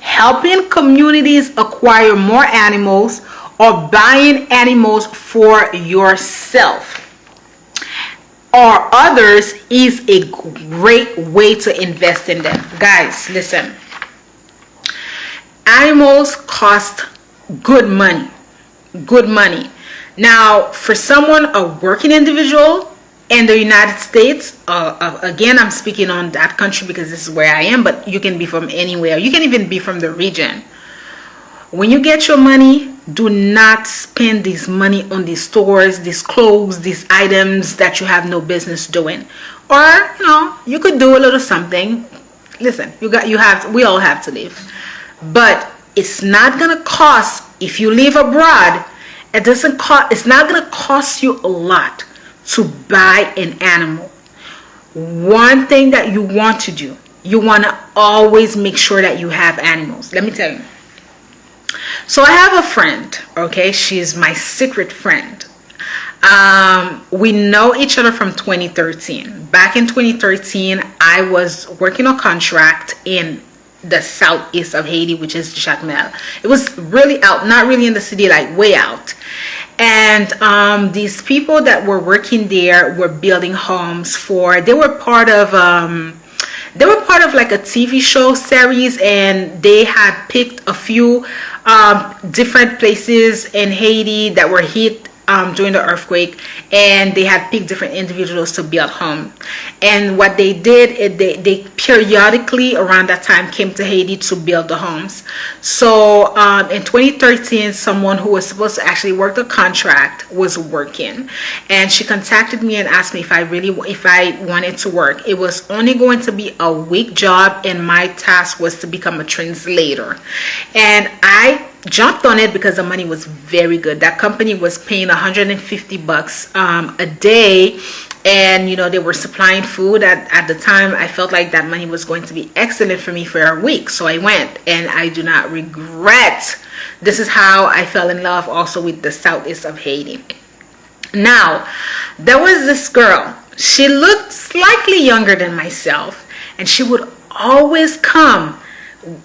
Helping communities acquire more animals, or buying animals for yourself or others is a great way to invest in them. Guys, listen. Animals cost good money. Good money. Now, for someone, a working individual in the United States, again, I'm speaking on that country because this is where I am, but you can be from anywhere. You can even be from the region. When you get your money, do not spend this money on these stores, these clothes, these items that you have no business doing. Or, you could do a little something. Listen, we all have to live. But it's not going to cost, if you live abroad, it's not going to cost you a lot to buy an animal. One thing that you want to do, you want to always make sure that you have animals. Let me tell you. So I have a friend, okay? She's my secret friend. We know each other from 2013. Back in 2013, I was working a contract in the southeast of Haiti, which is Jacmel. It was really out, not really in the city, like way out. And these people that were working there were building homes they were part of like a TV show series, and they had picked a few different places in Haiti that were hit during the earthquake, and they had picked different individuals to build home. And what they did is they periodically around that time came to Haiti to build the homes. So in 2013, someone who was supposed to actually work the contract was working, and she contacted me and asked me if I wanted to work. It was only going to be a week job, and my task was to become a translator. And I jumped on it because the money was very good. That company was paying $150 a day, and they were supplying food. At the time, I felt like that money was going to be excellent for me for a week, so I went, and I do not regret. This is how I fell in love also with the southeast of Haiti. Now, there was this girl. She looked slightly younger than myself, and she would always come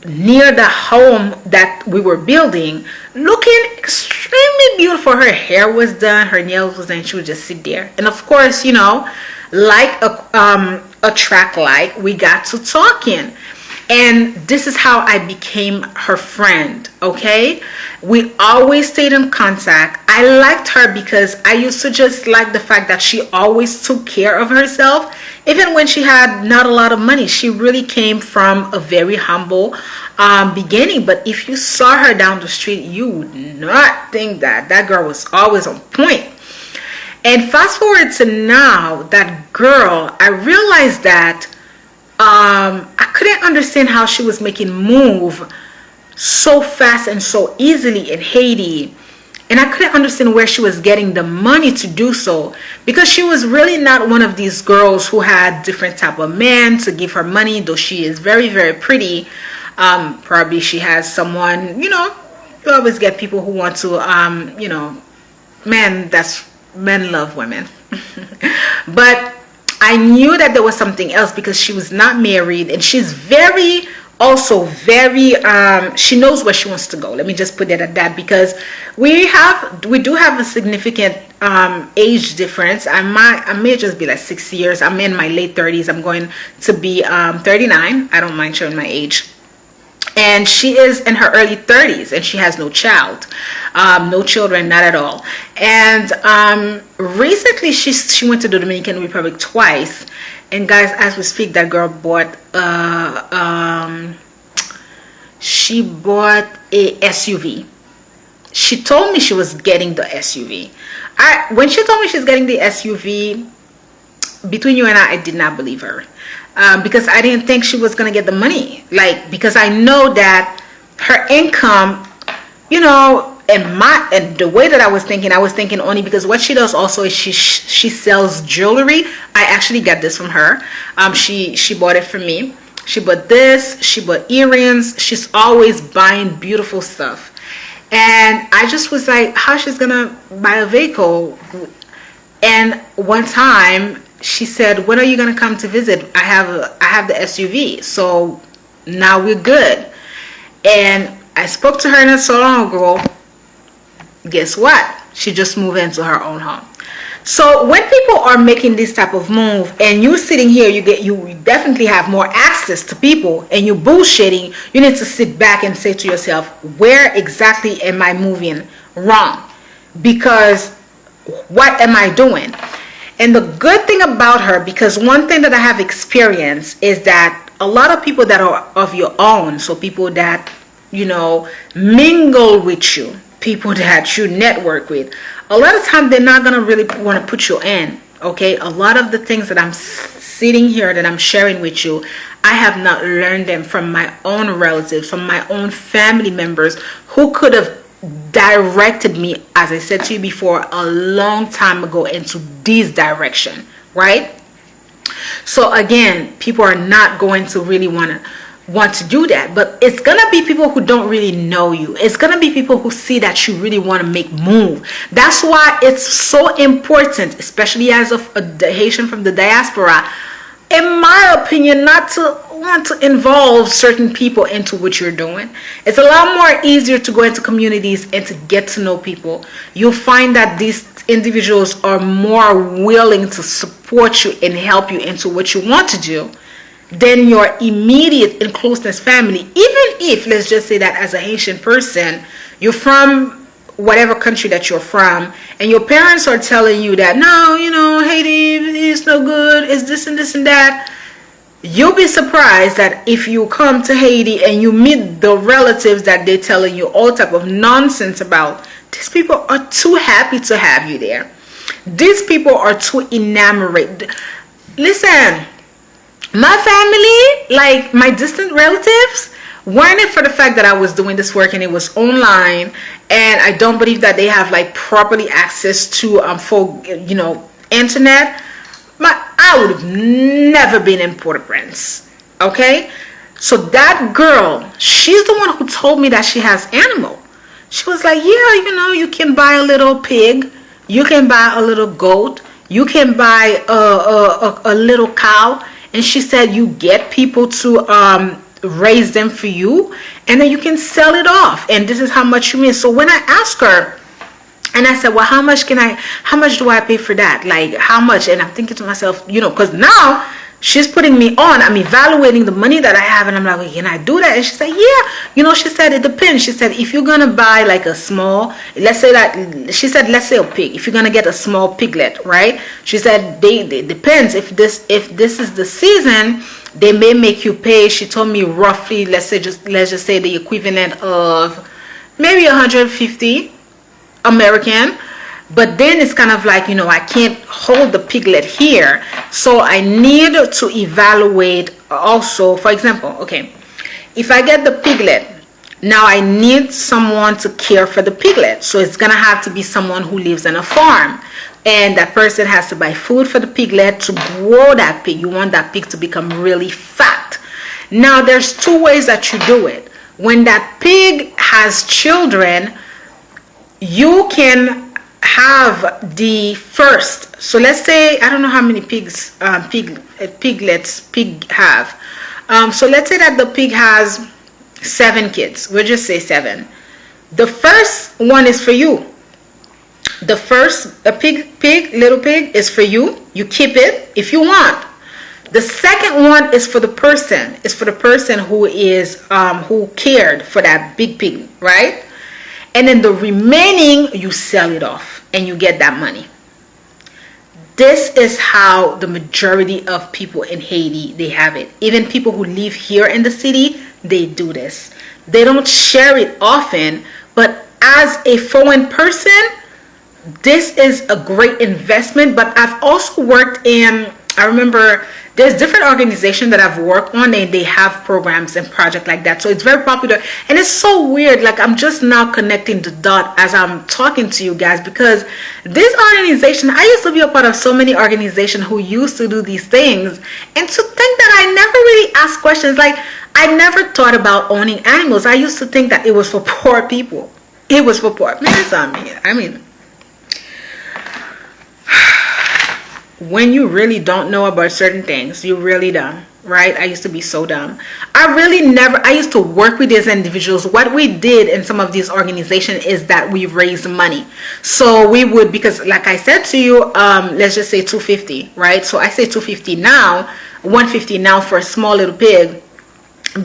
near the home that we were building, looking extremely beautiful. Her hair was done, her nails was done. She would just sit there, and of course, like a track light, we got to talking. And this is how I became her friend, okay? We always stayed in contact. I liked her because I used to just like the fact that she always took care of herself. Even when she had not a lot of money, she really came from a very humble beginning. But if you saw her down the street, you would not think that. That girl was always on point. And fast forward to now, that girl, I realized that I couldn't understand how she was making move so fast and so easily in Haiti. And I couldn't understand where she was getting the money to do so, because she was really not one of these girls who had different type of men to give her money, though she is very, very pretty. Probably she has someone, you always get people who want to, men love women. But I knew that there was something else, because she was not married, and she's very she knows where she wants to go. Let me just put it at that, because we do have a significant age difference. I may just be like 6 years. I'm in my late 30s. I'm going to be 39. I don't mind showing my age. And she is in her early 30s, and she has no child, no children, not at all. And recently she went to the Dominican Republic twice. And guys, as we speak, that girl bought she bought a SUV. She told me she was getting the SUV. When she told me she's getting the SUV, between you and I did not believe her. Because I didn't think she was gonna get the money, because I know that her income, and the way that I was thinking only because what she does also is she sells jewelry. I actually got this from her. She bought it for me. She bought this. She bought earrings. She's always buying beautiful stuff, and I just was like, how she's gonna buy a vehicle? And one time she said, when are you gonna come to visit? I have the SUV, so now we're good. And I spoke to her not so long ago. Guess what? She just moved into her own home. So when people are making this type of move, and you're sitting here, you definitely have more access to people, and you're bullshitting, you need to sit back and say to yourself, where exactly am I moving wrong? Because what am I doing? And the good thing about her, because one thing that I have experienced is that a lot of people that are of your own, so people that, mingle with you, people that you network with, a lot of times they're not going to really want to put you in, okay? A lot of the things that I'm sitting here that I'm sharing with you, I have not learned them from my own relatives, from my own family members who could have directed me, as I said to you before, a long time ago into this direction, right? So again, people are not going to really want to do that, but it's gonna be people who don't really know you. It's gonna be people who see that you really want to make move. That's why it's so important, especially as a Haitian from the diaspora, in my opinion, not to want to involve certain people into what you're doing. It's a lot more easier to go into communities and to get to know people. You'll find that these individuals are more willing to support you and help you into what you want to do than your immediate and closest family. Even if, let's just say that as a Haitian person, you're from whatever country that you're from, and your parents are telling you that, no, Haiti is no good, it's this and this and that. You'll be surprised that if you come to Haiti and you meet the relatives that they're telling you all type of nonsense about, these people are too happy to have you there. These people are too enamored. Listen, my family, like my distant relatives, weren't it for the fact that I was doing this work and it was online, and I don't believe that they have like properly access to internet, I would have never been in Port-au-Prince. Okay, so that girl, she's the one who told me that she has animal. She was like, yeah, you can buy a little pig, you can buy a little goat, you can buy a little cow. And she said, you get people to raise them for you, and then you can sell it off, and this is how much you make. So when I asked her, and I said, well, how much do I pay for that? Like, how much? And I'm thinking to myself, because now she's putting me on. I'm evaluating the money that I have, and I'm like, well, can I do that? And she said, yeah. She said, it depends. She said, if you're going to buy like a small, let's say a pig. If you're going to get a small piglet, right? She said, they depends. If this is the season, they may make you pay. She told me roughly, let's just say the equivalent of maybe 150 American. But then it's kind of like, I can't hold the piglet here. So I need to evaluate also, for example, okay, if I get the piglet, now I need someone to care for the piglet. So it's going to have to be someone who lives in a farm. And that person has to buy food for the piglet to grow that pig. You want that pig to become really fat. Now there's two ways that you do it. When that pig has children, you can have the first. So let's say, I don't know how many piglets pig have. So let's say that the pig has 7 kids. We'll just say 7. The first one is for you. The first little pig is for you. You keep it if you want. The second one is for the person. It's for the person who cared for that big pig, right? And then the remaining, you sell it off and you get that money. This is how the majority of people in Haiti, they have it. Even people who live here in the city, they do this. They don't share it often, but as a foreign person, this is a great investment. But I've also worked in, I remember there's different organizations that I've worked on, and they have programs and projects like that. So it's very popular, and it's so weird. Like, I'm just now connecting the dot as I'm talking to you guys, because this organization, I used to be a part of so many organizations who used to do these things, and to think that I never really asked questions. Like, I never thought about owning animals. I used to think that it was for poor people. It was for poor. Maybe it's on me. I mean, when you really don't know about certain things, you're really dumb, right? I used to be so dumb. I used to work with these individuals. What we did in some of these organizations is that we raised money. So we would, because like I said to you, let's just say 250, right? So I say 250 now, 150 now for a small little pig,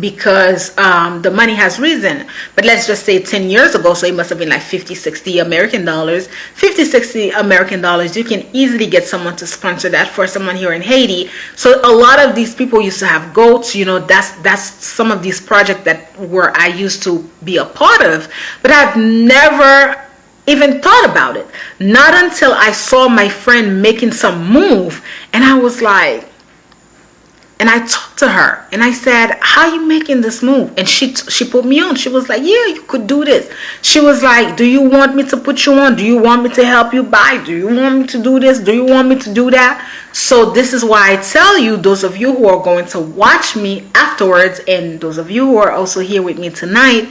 because the money has risen. But let's just say 10 years ago, so it must have been like 50-60 American dollars. 50-60 American dollars, you can easily get someone to sponsor that for someone here in Haiti. So a lot of these people used to have goats. That's some of these projects where I used to be a part of, but I've never even thought about it. Not until I saw my friend making some move, and I was like, and I talked to her and I said, how are you making this move? And she put me on. She was like, yeah, you could do this. She was like, do you want me to put you on? Do you want me to help you buy? Do you want me to do this? Do you want me to do that? So this is why I tell you, those of you who are going to watch me afterwards, and those of you who are also here with me tonight,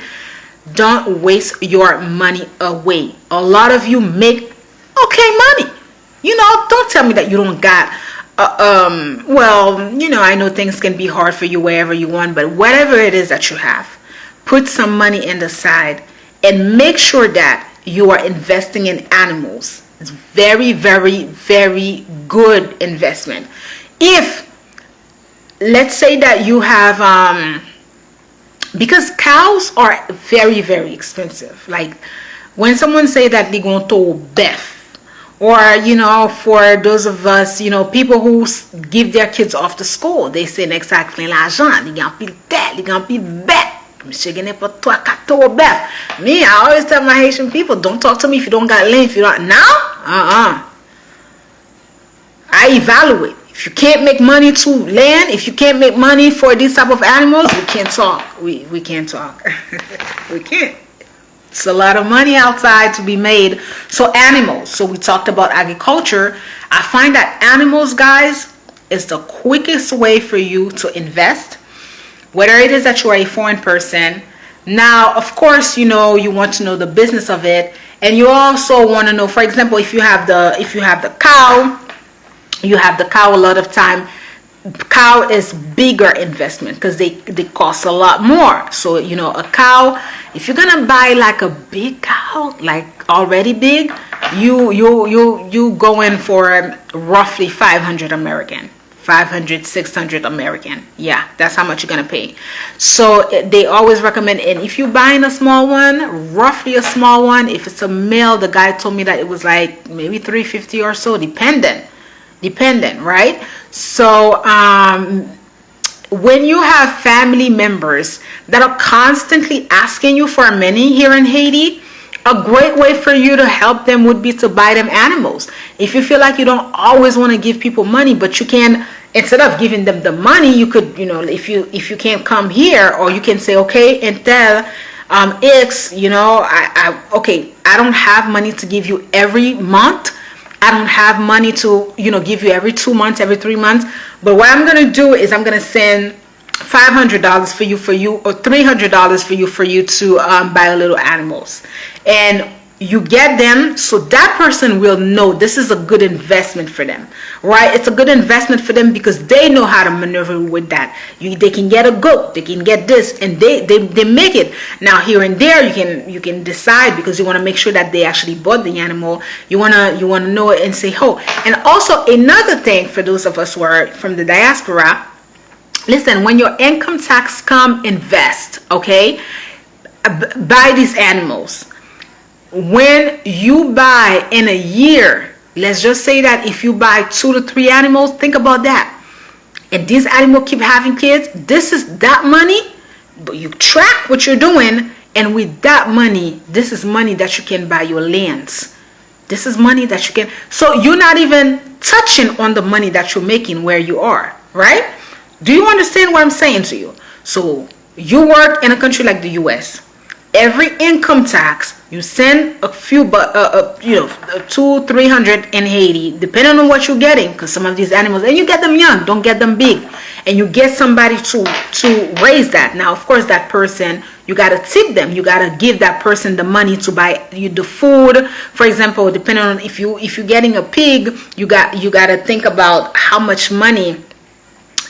don't waste your money away. A lot of you make okay money. Don't tell me that you don't got I know things can be hard for you wherever you want, but whatever it is that you have, put some money in the side and make sure that you are investing in animals. It's very, very, very good investment. If, let's say that you have, because cows are very, very expensive. Like, when someone say that they're going to beef, or for those of us, people who give their kids off to school, they say exactly l'argent, ils gagnent pile tête, ils gagnent pile bête. Monsieur gagne pas 3-4 bête. Me, I always tell my Haitian people, don't talk to me if you don't got land. If you don't now, I evaluate. If you can't make money to land, if you can't make money for these type of animals, we can't talk. We can't talk. We can't. It's a lot of money outside to be made. So animals. So we talked about agriculture. I find that animals, guys, is the quickest way for you to invest. Whether it is that you are a foreign person. Now, of course, you want to know the business of it, and you also want to know, for example, if you have the cow, a lot of time cow is bigger investment because they cost a lot more. So a cow, if you're gonna buy like a big cow, like already big, you go in for roughly 500 American, 500, 600 American. Yeah, that's how much you're gonna pay. So they always recommend, and if you're buying a small one, roughly a small one, if it's a male, the guy told me that it was like maybe 350 or so, dependent, right? So when you have family members that are constantly asking you for money here in Haiti, a great way for you to help them would be to buy them animals. If you feel like you don't always want to give people money, but you can, instead of giving them the money, you could, if you can't come here, or you can say, okay, and tell X, I don't have money to give you every month. I don't have money to, give you every 2 months, every 3 months. But what I'm going to do is I'm going to send $500 for you, or $300 for you to buy a little animals. And you get them, so that person will know this is a good investment for them, right? It's a good investment for them because they know how to maneuver with that. They can get a goat, they can get this, and they make it. Now here and there you can decide, because you want to make sure that they actually bought the animal. You want to know it and say, oh. And also another thing for those of us who are from the diaspora, listen, when your income tax come, invest, okay? Buy these animals. When you buy in a year, let's just say that if you buy 2 to 3 animals, think about that. And these animals keep having kids, this is that money, but you track what you're doing, and with that money, this is money that you can buy your lands. This is money that you can, so you're not even touching on the money that you're making where you are, right? Do you understand what I'm saying to you? So you work in a country like the US. Every income tax, you send a few, 200-300 in Haiti, depending on what you're getting, because some of these animals, and you get them young, don't get them big, and you get somebody to raise that. Now, of course, that person, you gotta tip them. You gotta give that person the money to buy you the food. For example, depending on if you're getting a pig, you gotta think about how much money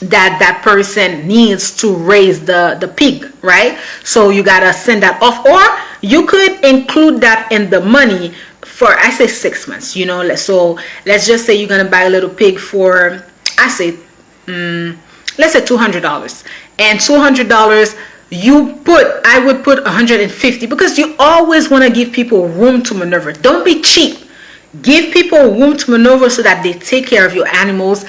that person needs to raise the pig, right? So you gotta send that off, or you could include that in the money for, I say 6 months, so let's just say you're gonna buy a little pig for, let's say $200, and $200 I would put 150, because you always want to give people room to maneuver. Don't be cheap. Give people room to maneuver so that they take care of your animals.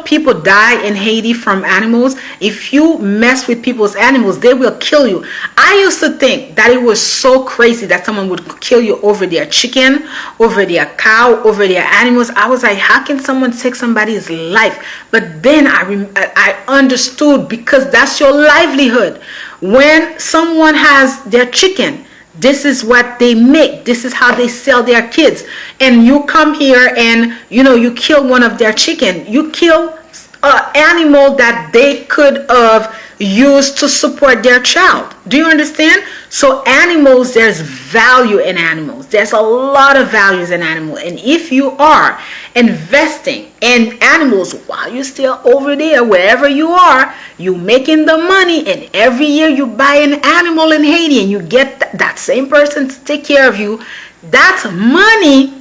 People die in Haiti from animals. If you mess with people's animals, they will kill you. I used to think that it was so crazy that someone would kill you over their chicken, over their cow, over their animals. I was like, how can someone take somebody's life? But then I understood, because that's your livelihood. When someone has their chicken, this is what they make. This is how they sell their kids. And you come here and, you kill one of their chicken. You kill an animal that they could have used to support their child. Do you understand? So animals, there's value in animals. There's a lot of values in animals. And if you are investing in animals while you're still over there, wherever you are, you making the money, and every year you buy an animal in Haiti, and you get that same person to take care of you, that's money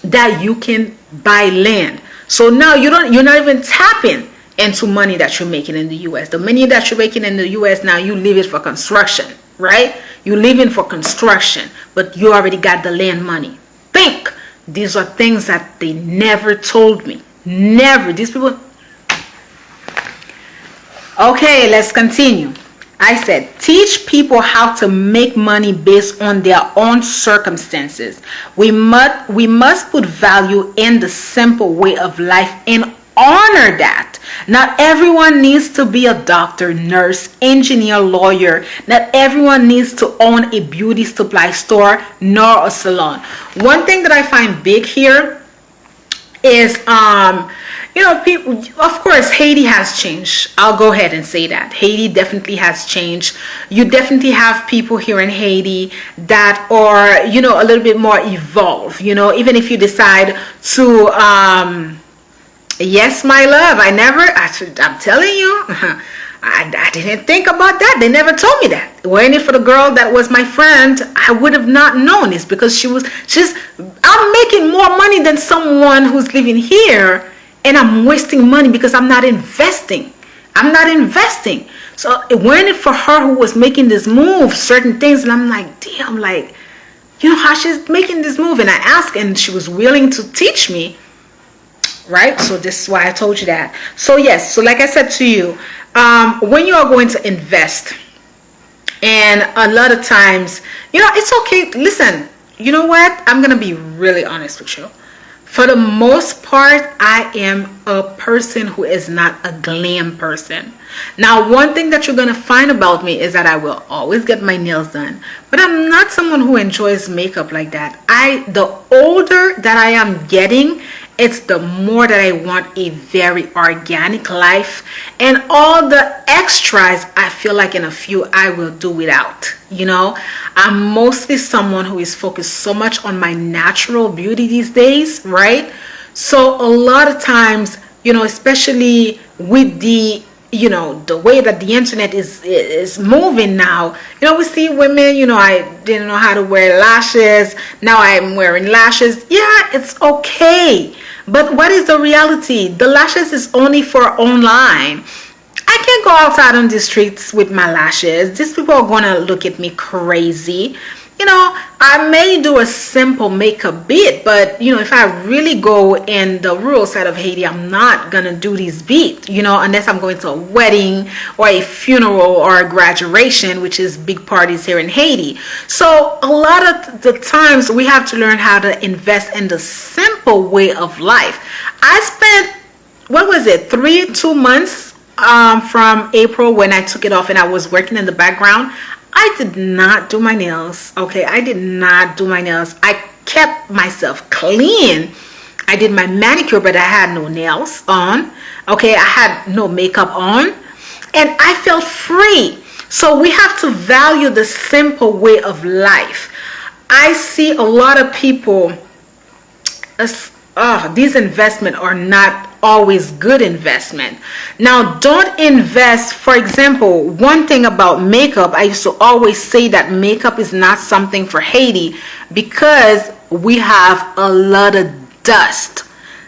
that you can buy land. So now you're not even tapping into money that you're making in the US. The money that you're making in the US, now you leave it for construction, right? You leave it for construction, but you already got the land money. Think. These are things that they never told me. Never. These people. Okay, let's continue. I said, teach people how to make money based on their own circumstances. We must put value in the simple way of life and honor that. Not everyone needs to be a doctor, nurse, engineer, lawyer. Not everyone needs to own a beauty supply store nor a salon. One thing that I find big here is people, of course, Haiti has changed. I'll go ahead and say that Haiti definitely has changed. You definitely have people here in Haiti that are a little bit more evolved. Even if you decide to Yes, my love. I'm telling you, I didn't think about that. They never told me that. Weren't it for the girl that was my friend, I would have not known. It's because I'm making more money than someone who's living here, and I'm wasting money because I'm not investing. I'm not investing. So it weren't it for her who was making this move, certain things, and I'm like, damn, like, you know how she's making this move? And I asked, and she was willing to teach me. Right? So this is why I told you that. So yes, so like I said to you, when you are going to invest, and a lot of times, it's okay. Listen, you know what? I'm going to be really honest with you. For the most part, I am a person who is not a glam person. Now, one thing that you're going to find about me is that I will always get my nails done. But I'm not someone who enjoys makeup like that. The older that I am getting, it's the more that I want a very organic life, and all the extras I feel like in a few I will do without. I'm mostly someone who is focused so much on my natural beauty these days, right? So a lot of times, especially with the way that the internet is moving now, we see women, I didn't know how to wear lashes, now I'm wearing lashes. Yeah, it's okay. But what is the reality? The lashes is only for online. I can't go outside on the streets with my lashes. These people are gonna look at me crazy. I may do a simple makeup bit, but if I really go in the rural side of Haiti, I'm not gonna do these beats, unless I'm going to a wedding or a funeral or a graduation, which is big parties here in Haiti. So a lot of the times we have to learn how to invest in the simple way of life. I spent, 2 months from April when I took it off and I was working in the background. I did not do my nails. Okay, I did not do my nails. I kept myself clean. I did my manicure, but I had no nails on. Okay, I had no makeup on, and I felt free. So we have to value the simple way of life. I see a lot of people, these investments are not always good investment. Now, don't invest. For example, one thing about makeup, I used to always say that makeup is not something for Haiti because we have a lot of dust.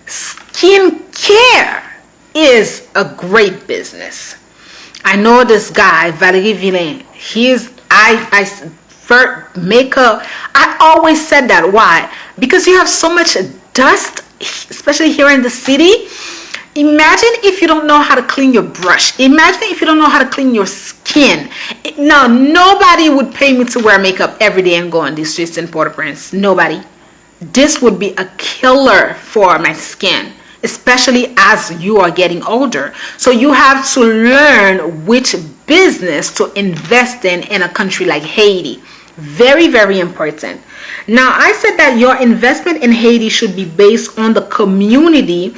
Skincare is a great business. I know this guy, Valérie Villain. For makeup, I always said that. Why? Because you have so much dust, especially here in the city. Imagine if you don't know how to clean your brush. Imagine if you don't know how to clean your skin. Now, nobody would pay me to wear makeup every day and go on the streets in Port-au-Prince. Nobody. This would be a killer for my skin, especially as you are getting older. So you have to learn which business to invest in a country like Haiti. Very, very important. Now, I said that your investment in Haiti should be based on the community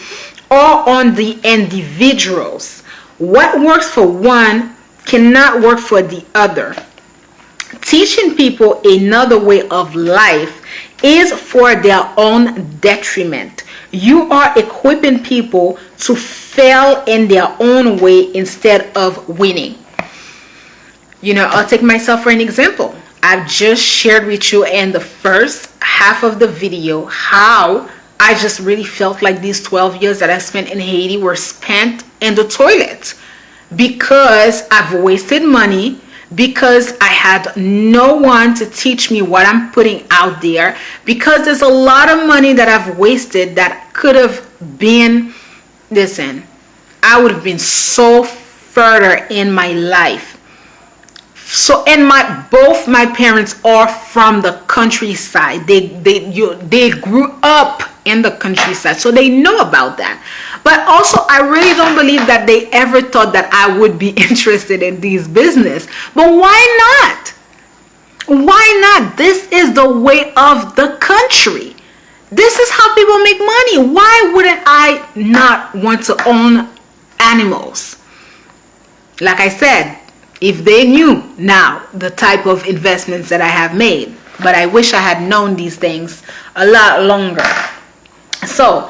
or on the individuals. What works for one cannot work for the other. Teaching people another way of life is for their own detriment. You are equipping people to fail in their own way instead of winning. I'll take myself for an example. I've just shared with you in the first half of the video how I just really felt like these 12 years that I spent in Haiti were spent in the toilet because I've wasted money, because I had no one to teach me what I'm putting out there, because there's a lot of money that I've wasted that could have been, listen, I would have been so further in my life. So, and both my parents are from the countryside. They grew up in the countryside, so they know about that. But also, I really don't believe that they ever thought that I would be interested in these business. But why not? Why not? This is the way of the country. This is how people make money. Why wouldn't I not want to own animals? Like I said, if they knew now the type of investments that I have made. But I wish I had known these things a lot longer. So,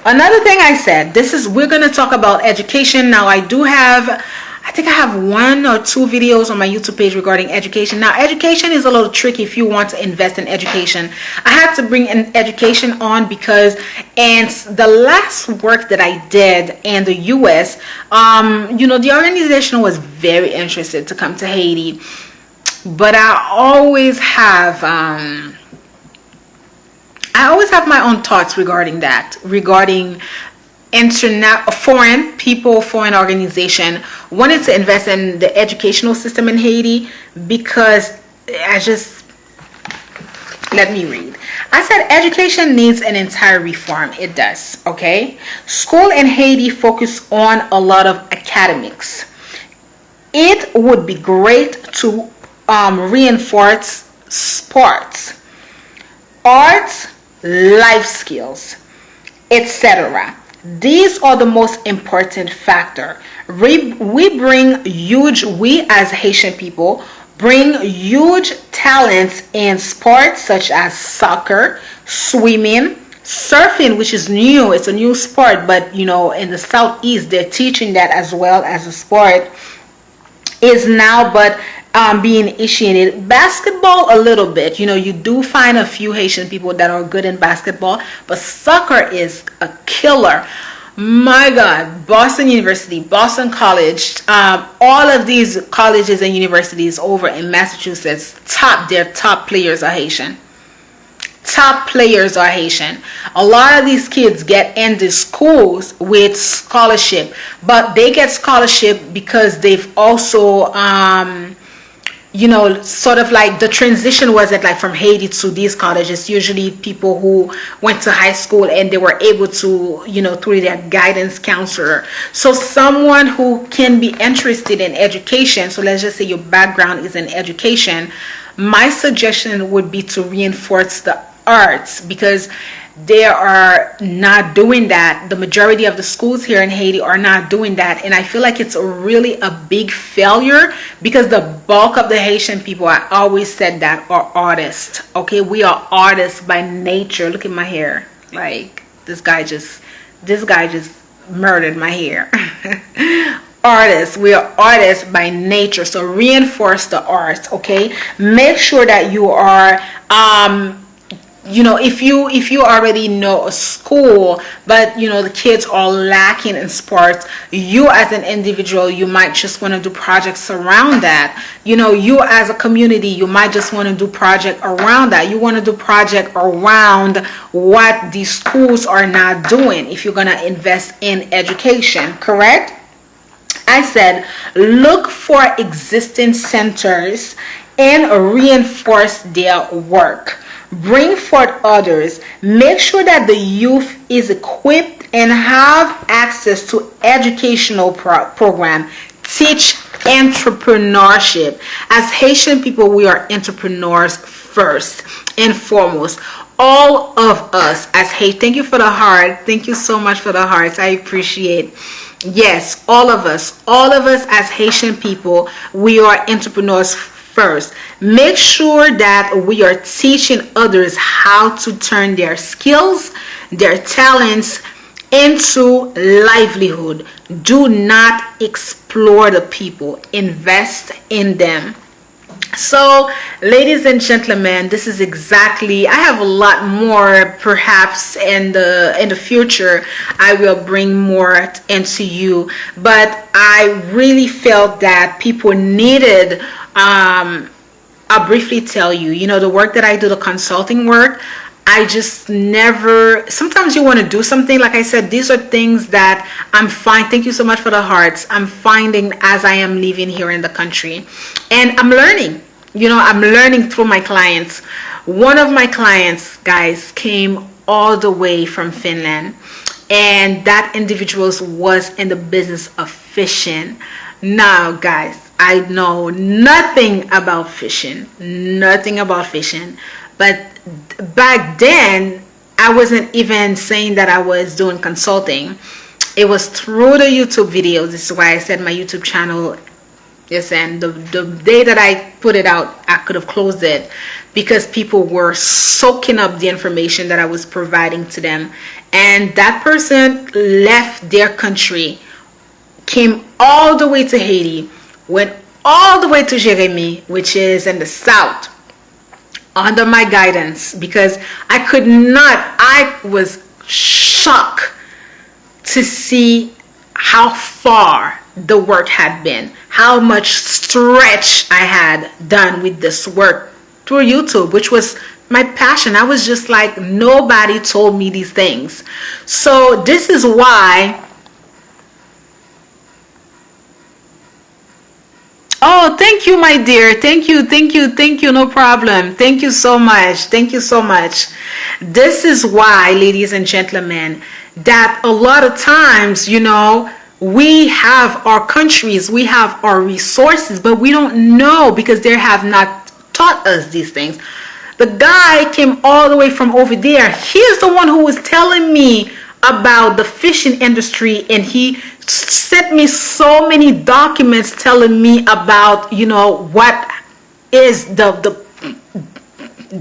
Another thing I said, we're going to talk about education. Now, I think I have 1 or 2 videos on my YouTube page regarding education. Now, education is a little tricky if you want to invest in education. I had to bring in education on because in the last work that I did in the US, the organization was very interested to come to Haiti. But I always have my own thoughts regarding that, regarding foreign people, foreign organization wanted to invest in the educational system in Haiti because let me read. I said education needs an entire reform. It does. Okay. School in Haiti focus on a lot of academics. It would be great to reinforce sports, arts, life skills, etc. These are the most important factor. We as Haitian people bring huge talents in sports such as soccer, swimming, surfing, which is new. It's a new sport, but in the southeast they're teaching that as well as a sport is now, but being initiated. Basketball a little bit. You do find a few Haitian people that are good in basketball, but soccer is a killer. My God, Boston University, Boston College, all of these colleges and universities over in Massachusetts, their top players are Haitian. Top players are Haitian. A lot of these kids get into schools with scholarship, but they get scholarship because they've also sort of like the transition wasn't like from Haiti to these colleges. Usually people who went to high school and they were able to, through their guidance counselor. So someone who can be interested in education, so let's just say your background is in education, my suggestion would be to reinforce the arts, because they are not doing that. The majority of the schools here in Haiti are not doing that, and I feel like it's really a big failure because the bulk of the Haitian people, I always said that, are artists. Okay, we are artists by nature. Look at my hair. Like this guy just murdered my hair. Artists, we are artists by nature, so reinforce the arts. Okay, make sure that you are if you already know a school, but the kids are lacking in sports, you as an individual, you might just want to do projects around that. You as a community, you might just want to do project around that. You want to do project around what these schools are not doing if you're going to invest in education, correct? I said look for existing centers and reinforce their work. Bring forth others. Make sure that the youth is equipped and have access to educational program. Teach entrepreneurship. As Haitian people, we are entrepreneurs first and foremost. All of us as Haitian. Thank you for the heart. Thank you so much for the hearts. I appreciate. Yes, all of us as Haitian people, we are entrepreneurs first. Make sure that we are teaching others how to turn their skills, their talents into livelihood. Do not explore the people. Invest in them. So, ladies and gentlemen, this is exactly, I have a lot more. Perhaps in the future I will bring more into you, but I really felt that people needed I'll briefly tell you, the work that I do, the consulting work, I just never, sometimes you want to do something, like I said, these are things that I'm fine. Thank you so much for the hearts. I'm finding as I am living here in the country, and I'm learning, I'm learning through my clients. One of my clients, guys, came all the way from Finland, and that individual was in the business of fishing. Now, guys, I know nothing about fishing, but back then I wasn't even saying that I was doing consulting. It was through the YouTube videos. This is why I said my YouTube channel, yes, and the day that I put it out, I could have closed it because people were soaking up the information that I was providing to them, And that person left their country, came all the way to Haiti, went all the way to Jérémie, which is in the south, under my guidance, because I was shocked to see how far the work had been, how much stretch I had done with this work through YouTube, which was my passion. I was just like, nobody told me these things. So this is why. Oh, thank you, my dear. Thank you. No problem. Thank you so much. Thank you so much. This is why, ladies and gentlemen, that a lot of times, we have our countries, we have our resources, but we don't know because they have not taught us these things. The guy came all the way from over there. He's the one who was telling me about the fishing industry, and he sent me so many documents telling me about, what is the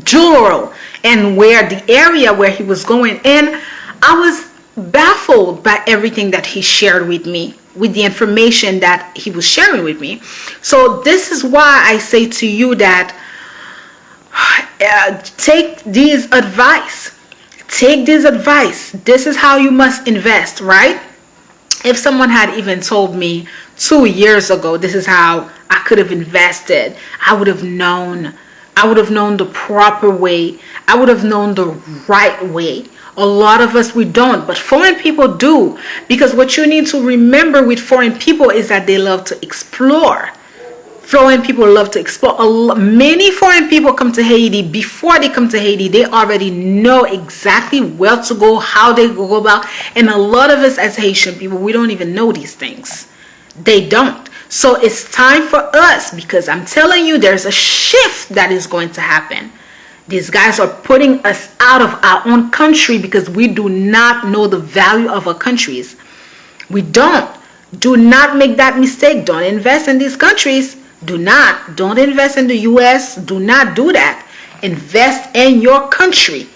jewel and where the area where he was going. And I was baffled by everything that he shared with me, with the information that he was sharing with me. So this is why I say to you that take this advice. This is how you must invest, right? If someone had even told me 2 years ago this is how I could have invested, I would have known the proper way. I would have known the right way. A lot of us, we don't, but foreign people do. Because what you need to remember with foreign people is that they love to explore. Foreign people love to explore. Many foreign people come to Haiti. Before they come to Haiti, they already know exactly where to go, how they go about. And a lot of us as Haitian people, we don't even know these things. They don't. So it's time for us, because I'm telling you, there's a shift that is going to happen. These guys are putting us out of our own country because we do not know the value of our countries. We don't. Do not make that mistake. Don't invest in these countries. Don't invest in the US. Do not do that. Invest in your country.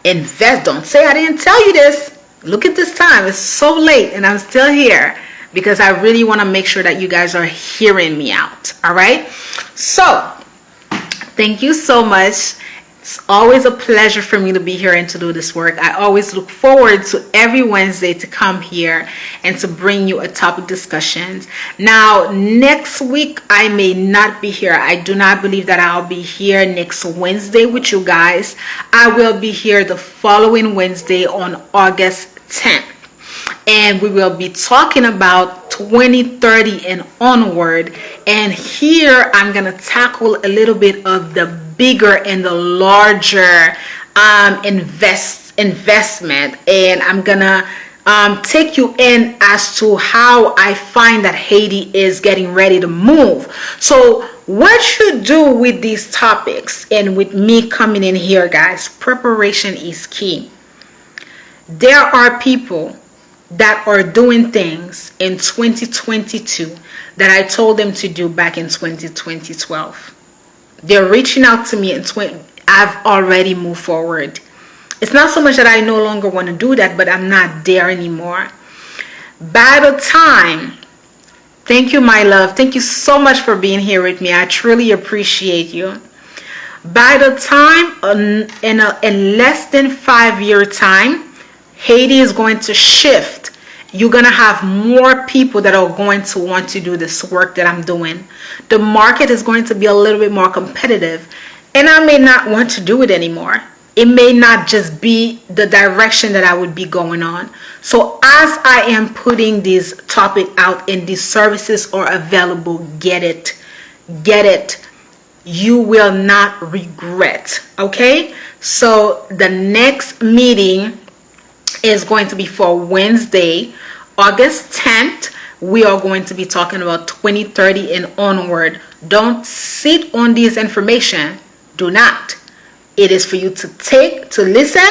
Invest. Don't say I didn't tell you this. Look at this time. It's so late and I'm still here because I really want to make sure that you guys are hearing me out. All right. So thank you so much. It's always a pleasure for me to be here and to do this work. I always look forward to every Wednesday to come here and to bring you a topic discussions. Now, next week, I may not be here. I do not believe that I'll be here next Wednesday with you guys. I will be here the following Wednesday on August 10th. And we will be talking about 2030 and onward. And here I'm going to tackle a little bit of the bigger and the larger investment, and I'm gonna take you in as to how I find that Haiti is getting ready to move. So what you do with these topics and with me coming in here, guys, preparation is key. There are people that are doing things in 2022 that I told them to do back in 2012. They're reaching out to me and I've already moved forward. It's not so much that I no longer want to do that, but I'm not there anymore. By the time, thank you, my love. Thank you so much for being here with me. I truly appreciate you. By the time, in less than 5-year time, Haiti is going to shift. You're going to have more people that are going to want to do this work that I'm doing. The market is going to be a little bit more competitive, and I may not want to do it anymore. It may not just be the direction that I would be going on. So as I am putting this topic out and these services are available, get it. You will not regret. Okay? So the next meeting is going to be for Wednesday, August 10th. We are going to be talking about 2030 and onward. Don't sit on this information. Do not. It is for you to listen,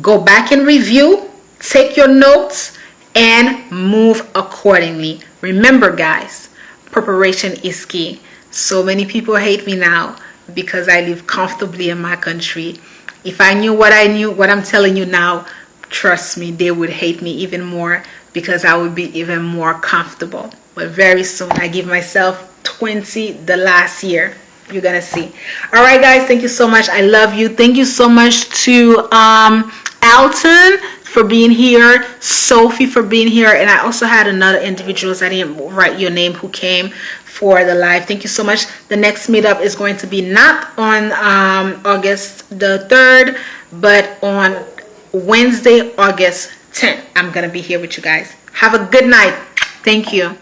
go back and review, take your notes, and move accordingly. Remember, guys, preparation is key. So many people hate me now because I live comfortably in my country. If I knew what I'm telling you now trust me, they would hate me even more because I would be even more comfortable. But very soon, I give myself 20 the last year. You're gonna see. All right, guys, thank you so much. I love you. Thank you so much to Alton for being here, Sophie for being here, and I also had another individuals, I didn't write your name, who came for the live. Thank you so much. The next meetup is going to be not on August the 3rd, but on Wednesday, August 10th. I'm gonna be here with you guys. Have a good night. Thank you.